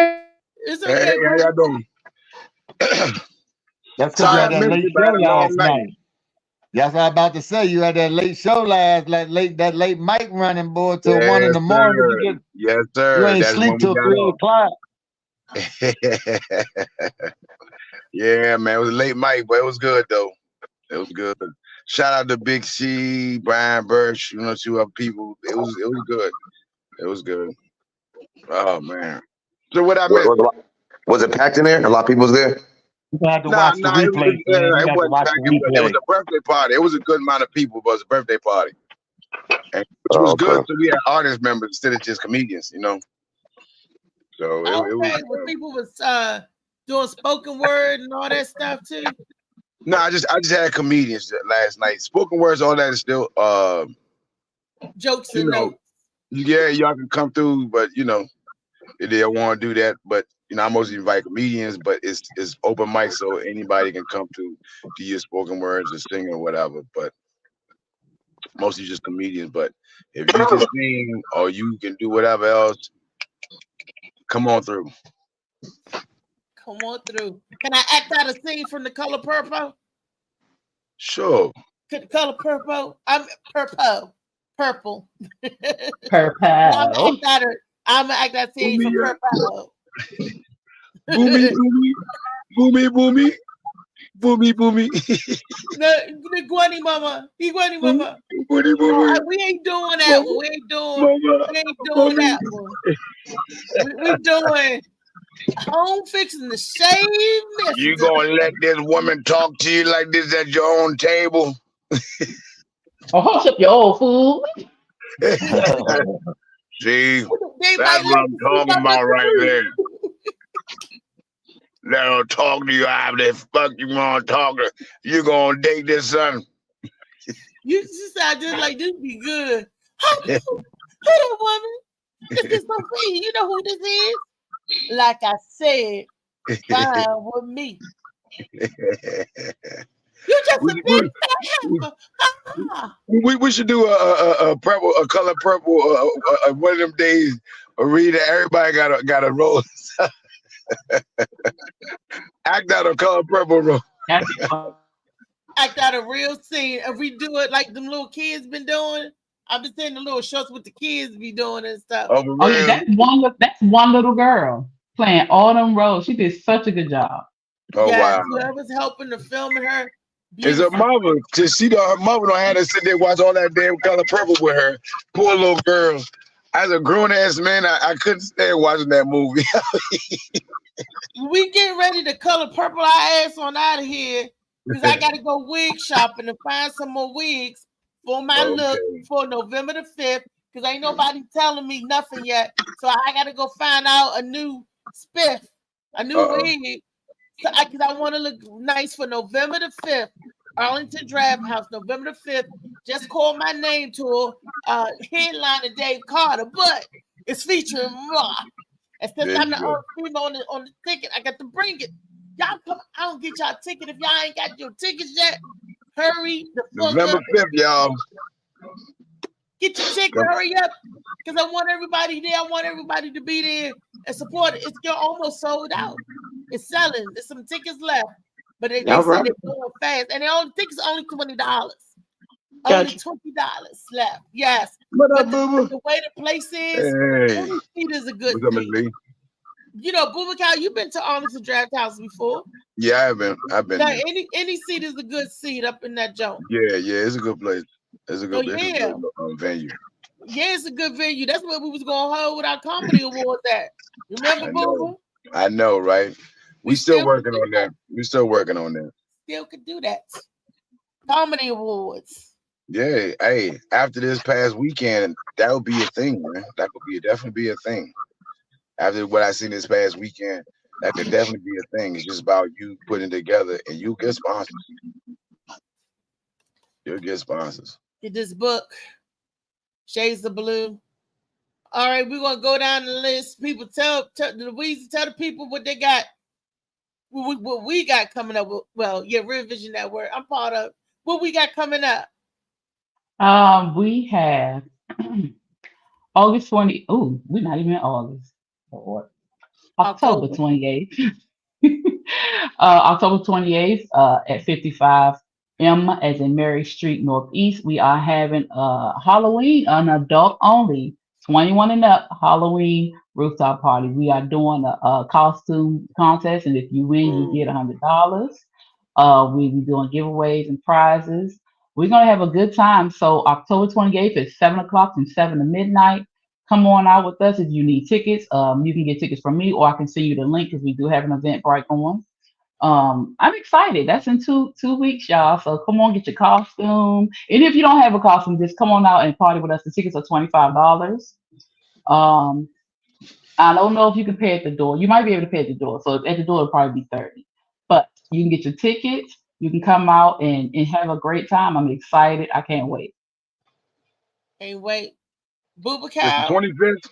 Speaker 2: It's okay.
Speaker 12: Hey, how y'all doing?
Speaker 3: That's because you had that late show last night. That's what I was about to say. You had that late show last late mic running, boy, till 1 in the morning.
Speaker 12: Yes, sir.
Speaker 3: You ain't sleep till 3 o'clock.
Speaker 12: Yeah, man. It was a late mic, but it was good though. It was good. Shout out to Big C, Brian Birch, you know, two other people. It was good. It was good. Oh man. So what I missed?
Speaker 11: Was it packed in there? A lot of people was there?
Speaker 3: You had to watch the replay.
Speaker 12: It was a birthday party. It was a good amount of people, but it was a birthday party. And which was good, so we had artist members instead of just comedians, you know. So it was
Speaker 2: people was doing spoken word and all that stuff too.
Speaker 12: No, I just had comedians last night. Spoken words, all that is still
Speaker 2: jokes and notes.
Speaker 12: Yeah, y'all can come through, but you know, they don't want to do that. But you know, I mostly invite comedians, but it's open mic, so anybody can come to your spoken words or sing or whatever. But mostly just comedians. But if you can sing or you can do whatever else, come on through.
Speaker 2: Come on through. Can I act out a scene from The Color Purple?
Speaker 12: Sure.
Speaker 2: color purple. I'm purple. Purple.
Speaker 7: Purple.
Speaker 2: I'm gonna act out saying for purple.
Speaker 12: Boomy, boomy, boomy, boomy, boomy.
Speaker 2: The Gwenny mama. He Gwenny mama.
Speaker 12: Boomy, boomy.
Speaker 2: We ain't doing that one. We ain't doing that one. We doing home fixing the shave.
Speaker 12: You gonna let this woman talk to you like this at your own table?
Speaker 7: Oh, hush up your old fool.
Speaker 12: See, that's what I'm talking about right there. Let her talk to you after the fuck you want to talk to. You gonna date this son?
Speaker 2: You sound just like this be good. Who that woman? This is Sophie. You know who this is? Like I said, fine with me. You just a big
Speaker 12: we should do a purple, a color purple, one of them days. Rita, everybody got a role. Act out a color purple role.
Speaker 2: Act out a real scene. If we do it like them little kids been doing, I've been seeing the little shows with the kids be doing and stuff.
Speaker 7: Oh yeah, that's one little girl playing all them roles. She did such a good job.
Speaker 12: Oh wow!
Speaker 2: Whoever's helping to filming her.
Speaker 12: Is her mother? Cause her mother don't have to sit there watch all that damn color purple with her. Poor little girl. As a grown ass man, I couldn't stand watching that movie.
Speaker 2: We get ready to color purple our ass on out of here because I got to go wig shopping and find some more wigs for my look for November the 5th because ain't nobody telling me nothing yet. So I got to go find out a new spiff, a new wig. Because I want to look nice for November the 5th, Arlington Draft House, November the 5th. Just call my name to a headline of Dave Carter, but it's featuring Raw. And since I'm the only female on the ticket, I got to bring it. Y'all come, I don't get y'all ticket if y'all ain't got your tickets yet. Hurry the fuck
Speaker 12: November
Speaker 2: up.
Speaker 12: 5th, y'all.
Speaker 2: Get your ticket, hurry up. Because I want everybody there. I want everybody to be there and support it. It's almost sold out. It's selling. There's some tickets left. But they said they're going fast. And the tickets are only $20. Only $20 left. Yes.
Speaker 12: What
Speaker 2: but
Speaker 12: up, boo-boo?
Speaker 2: the way the place is, every seat is a good thing. You know, Booba Cow, you've been to Arlington Draft House before.
Speaker 12: Yeah, I've been.
Speaker 2: Now,
Speaker 12: there.
Speaker 2: any seat is a good seat up in that joint.
Speaker 12: Yeah, it's a good place. It's a good, venue.
Speaker 2: Yeah, it's a good venue. That's where we was going to hold with our comedy awards at. Remember, Booba?
Speaker 12: I know, right? We still working on that. We still working on that.
Speaker 2: Still could do that. Comedy awards.
Speaker 12: Yeah, hey, after this past weekend, that would be a thing, man. That could definitely be a thing. After what I seen this past weekend, that could definitely be a thing. It's just about you putting it together and you get sponsors. You'll get sponsors.
Speaker 2: Get this book, Shades of Blue. All right, we're gonna go down the list. People tell the people what they got, what we got coming up. Well, yeah, Real Vision Network. I'm part of what we got coming up.
Speaker 7: We have August 20. Oh, we're not even in August. October 28th. October 28th at 55 M as in Mary Street Northeast. We are having Halloween, an adult only, 21 and up Halloween rooftop party. We are doing a costume contest, and if you win, you get $100. We'll be doing giveaways and prizes. We're gonna have a good time. So October 28th at 7 o'clock from 7 to midnight. Come on out with us if you need tickets. You can get tickets from me, or I can send you the link because we do have an event right on. I'm excited. That's in two weeks, y'all. So come on, get your costume. And if you don't have a costume, just come on out and party with us. The tickets are $25. I don't know if you can pay at the door. You might be able to pay at the door. So at the door, it'll probably be $30. But you can get your tickets. You can come out and have a great time. I'm excited. I can't wait.
Speaker 2: Can't wait. Booba Cow.
Speaker 12: 25th?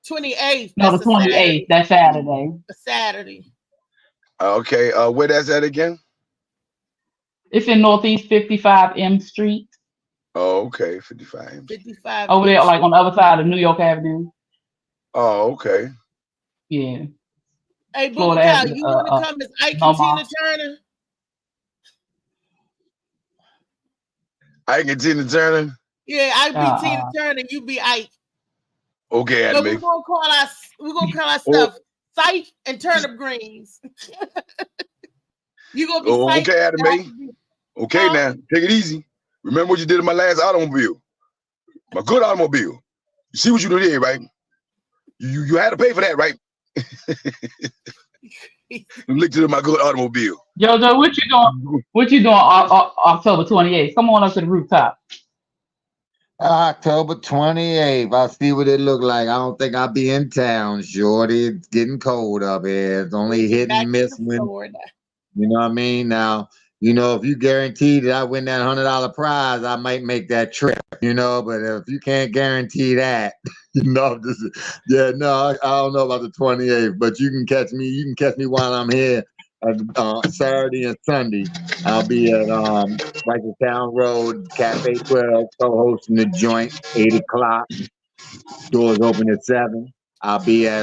Speaker 2: 28th.
Speaker 7: No, the 28th. That's Saturday.
Speaker 2: Saturday.
Speaker 12: Okay. Where that's at again?
Speaker 7: It's in Northeast 55 M Street.
Speaker 12: Oh, okay. 55.
Speaker 2: 55.
Speaker 7: Over there, like on the other side of New York Avenue.
Speaker 12: Oh, okay.
Speaker 7: Yeah.
Speaker 2: Hey, Booba Cow, you want to come as Ike and Tina Turner?
Speaker 12: Ike and Tina Turner.
Speaker 2: Yeah, I be Tina Turner, you be Ike.
Speaker 12: Okay,
Speaker 2: So
Speaker 12: Adam.
Speaker 2: we're gonna call our stuff Sight and turnip greens. You gonna be Sight.
Speaker 12: Okay, Adam. Okay, now take it easy. Remember what you did in my last automobile, my good automobile. You see what you did, right? You had to pay for that, right? Look to my good automobile.
Speaker 7: Jojo, what you doing? What you doing October 28th? Come on up to the rooftop.
Speaker 3: October 28th. I'll see what it look like. I don't think I'll be in town, shorty. It's getting cold up here. It's only hit and miss when, you know what I mean? Now, you know, if you guarantee that I win that $100 prize, I might make that trip, you know, but if you can't guarantee that, you know, I don't know about the 28th, but you can catch me while I'm here. Saturday and Sunday, I'll be at Town Road, Cafe 12, co-hosting the joint, 8 o'clock. Doors open at 7. I'll be at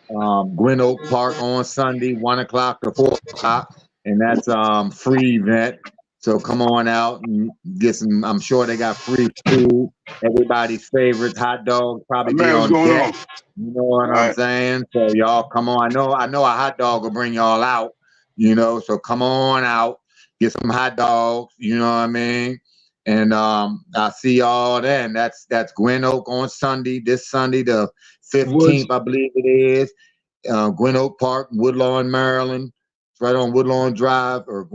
Speaker 3: Gwynn Oak Park on Sunday, 1 o'clock to 4 o'clock, and that's free event. So come on out and get some. I'm sure they got free food. Everybody's favorites, hot dogs, probably be on deck. You know what I'm saying? So y'all come on. I know a hot dog will bring y'all out. You know, so come on out, get some hot dogs. You know what I mean? And I'll see y'all then. That's Gwynn Oak on Sunday. This Sunday, the 15th, I believe it is. Gwynn Oak Park, Woodlawn, Maryland. Right on Woodlawn Drive or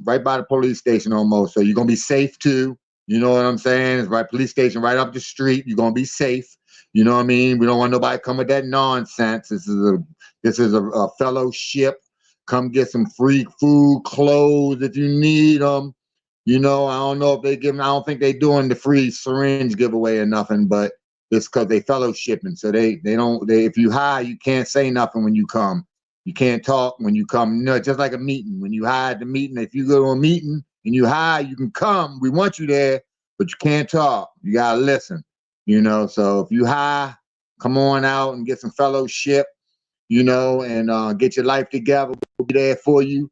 Speaker 3: right by the police station almost. So you're gonna be safe too. You know what I'm saying? It's right police station right up the street. You're gonna be safe. You know what I mean? We don't want nobody come with that nonsense. This is a fellowship. Come get some free food, clothes if you need them. You know, I don't know if I don't think they're doing the free syringe giveaway or nothing, but it's because they fellowshipping. So they if you high, you can't say nothing when you come. You can't talk when you come. No, just like a meeting. When you hide the meeting, if you go to a meeting and you hide, you can come. We want you there, but you can't talk. You gotta listen. You know, so if you high, come on out and get some fellowship. You know, and get your life together. We'll be there for you.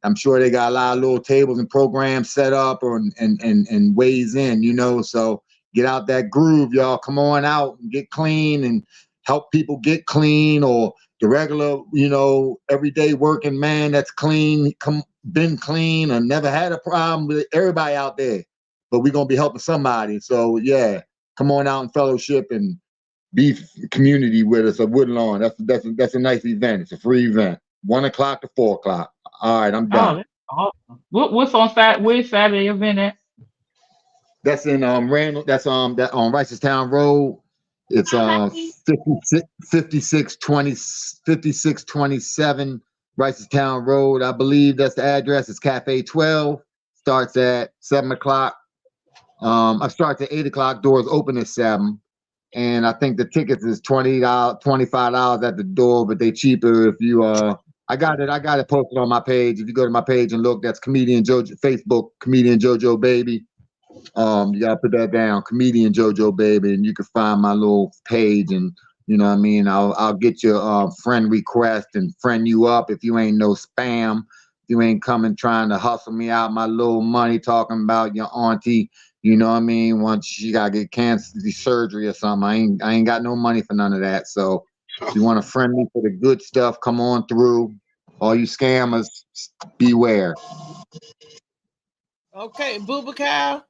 Speaker 3: I'm sure they got a lot of little tables and programs set up and ways in. You know, so get out that groove, y'all. Come on out and get clean and help people get clean, or the regular, you know, everyday working man that's clean, been clean and never had a problem with everybody out there. But we're gonna be helping somebody. So yeah, come on out and fellowship and be community with us at Woodlawn. That's a nice event. It's a free event. 1 o'clock to 4 o'clock. All right, I'm done.
Speaker 7: Oh, awesome. What's on Saturday? Where's Saturday event at?
Speaker 3: That's in Randall. That's that on Ricestown Road. It's 5627 Ricestown Road. I believe that's the address. It's Cafe 12. Starts at 7 o'clock. I start at 8 o'clock. Doors open at 7. And I think the tickets is $20, $25 at the door, but they cheaper if you I got it posted on my page. If you go to my page and look, that's comedian Jojo, Facebook comedian Jojo Baby. You gotta put that down, comedian Jojo Baby, and you can find my little page, and you know what I mean. I'll get your friend request and friend you up if you ain't no spam. If you ain't coming trying to hustle me out my little money, talking about your auntie. You know what I mean? Once she gotta get cancer surgery or something, I ain't got no money for none of that. So if you want to friend me for the good stuff, come on through. All you scammers, beware.
Speaker 2: Okay, Booba Cow,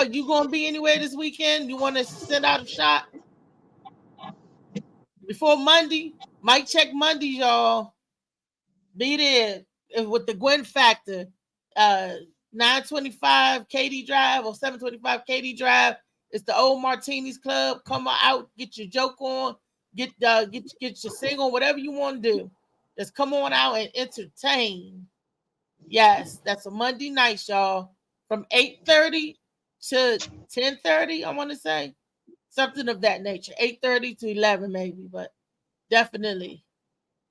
Speaker 2: you gonna be anywhere this weekend? You want to send out a shot before Monday? Mic check Monday, y'all. Be there with the Gwen Factor. 925 KD Drive or 725 KD Drive. It's the Old Martinis Club. Come out, get your joke on, get your single, whatever you want to do. Just come on out and entertain. Yes, that's a Monday night, y'all. From 8:30 to 10:30, I want to say. Something of that nature. 8:30 to 11 maybe, but definitely.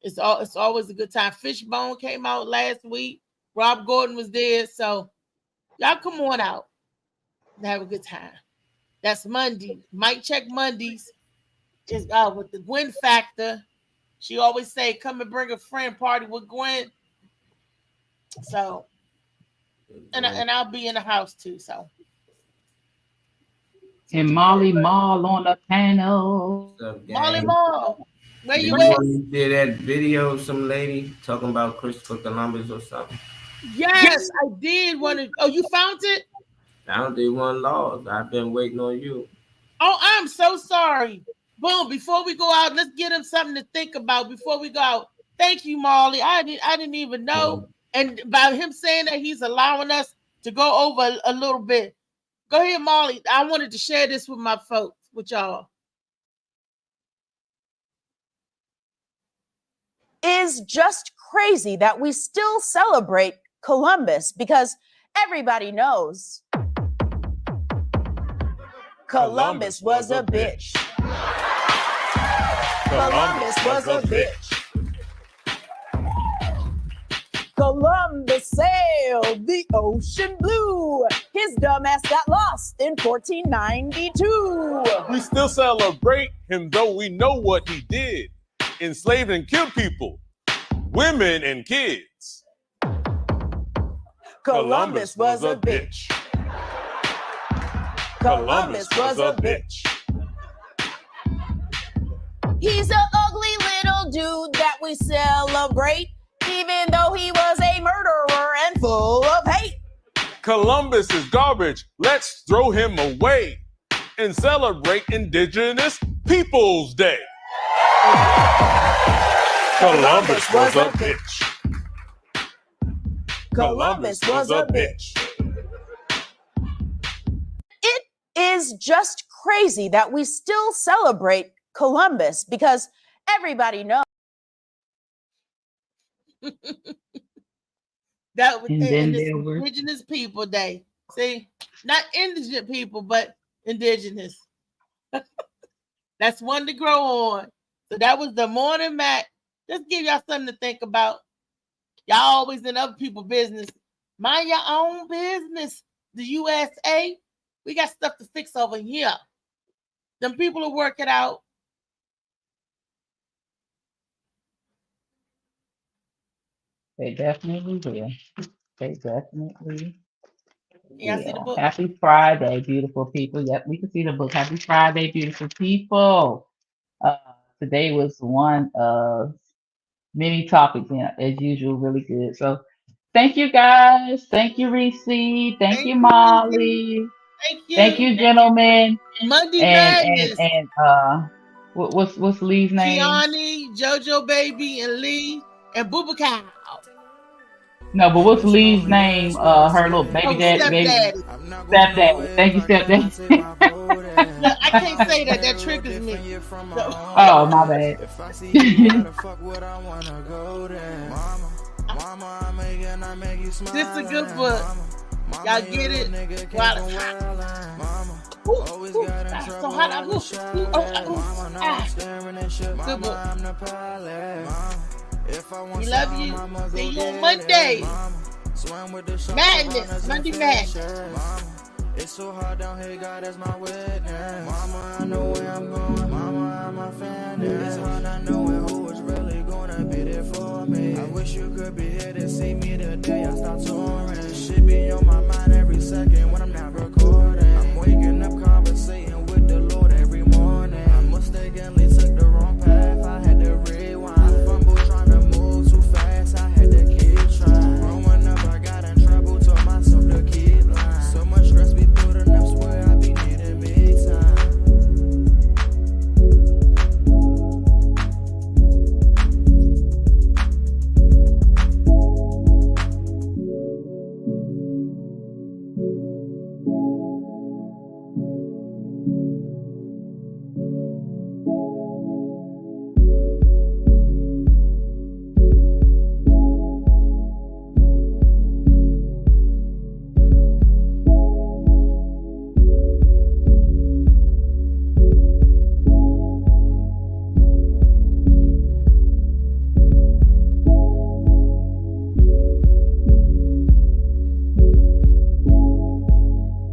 Speaker 2: It's always a good time. Fishbone came out last week. Rob Gordon was there. So y'all come on out and have a good time. That's Monday. Mic check Mondays is with the Gwen Factor. She always say, come and bring a friend, party with Gwen. So And I'll be in the house too. So.
Speaker 7: And Molly Mall on the panel.
Speaker 2: Molly Mall, where you
Speaker 13: at?
Speaker 2: at?
Speaker 13: You did that video of some lady talking about Christopher Columbus or something.
Speaker 2: Yes, I did want to. Oh, you found it?
Speaker 13: Found it, one lost. I've been waiting on you.
Speaker 2: Oh, I'm so sorry. Boom. Before we go out, let's give him something to think about before we go out. Thank you, Molly. I didn't even know. And by him saying that, he's allowing us to go over a little bit. Go ahead, Molly. I wanted to share this with my folks, with y'all.
Speaker 14: Is just crazy that we still celebrate Columbus because everybody knows Columbus was a bitch. Columbus was a bitch. Columbus sailed the ocean blue. His dumb ass got lost in 1492.
Speaker 15: We still celebrate him, though we know what he did. Enslaved and killed people, women and kids.
Speaker 14: Columbus was a bitch. Columbus was a bitch. He's an ugly little dude that we celebrate, even though he was a murderer and full of hate.
Speaker 15: Columbus is garbage. Let's throw him away and celebrate Indigenous Peoples Day. Columbus was a bitch.
Speaker 14: Columbus was a bitch. It is just crazy that we still celebrate Columbus because everybody knows.
Speaker 2: That was
Speaker 7: And then
Speaker 2: it's
Speaker 7: there were
Speaker 2: Indigenous People Day. See, not indigent people, but indigenous. That's one to grow on. So that was the morning Mac. Just give y'all something to think about. Y'all always in other people's business. Mind your own business. The USA, we got stuff to fix over here. Them people will work it out.
Speaker 7: They definitely will. They definitely
Speaker 2: Yeah, I see the
Speaker 7: will.
Speaker 2: book.
Speaker 7: Happy Friday, beautiful people. Yep, we can see the book. Happy Friday, beautiful people. Today was one of many topics, as usual, really good. So thank you guys. Thank you, Reese. Thank you, Molly.
Speaker 2: Thank you.
Speaker 7: Thank you, gentlemen.
Speaker 2: Monday
Speaker 7: And
Speaker 2: Madness.
Speaker 7: what's Lee's name?
Speaker 2: Kiani, JoJo Baby, and Lee, and Booba Cow.
Speaker 7: No, but what's Lee's name? Her little baby daddy. Stepdaddy. Thank you, stepdaddy.
Speaker 2: Look, I can't say that. That triggers me. So.
Speaker 7: Oh, my bad.
Speaker 2: This is a good book. Y'all get it? While it's hot. That's so hot. Good book. We love you. See you on Monday. Madness. Monday Madness.
Speaker 1: It's so hard down here, God as my witness. Mama, I know where I'm going. Mama, I'm a fan. It's hard not knowing who is really gonna be there for me. I wish you could be here to see me the day I start touring. Shit be on my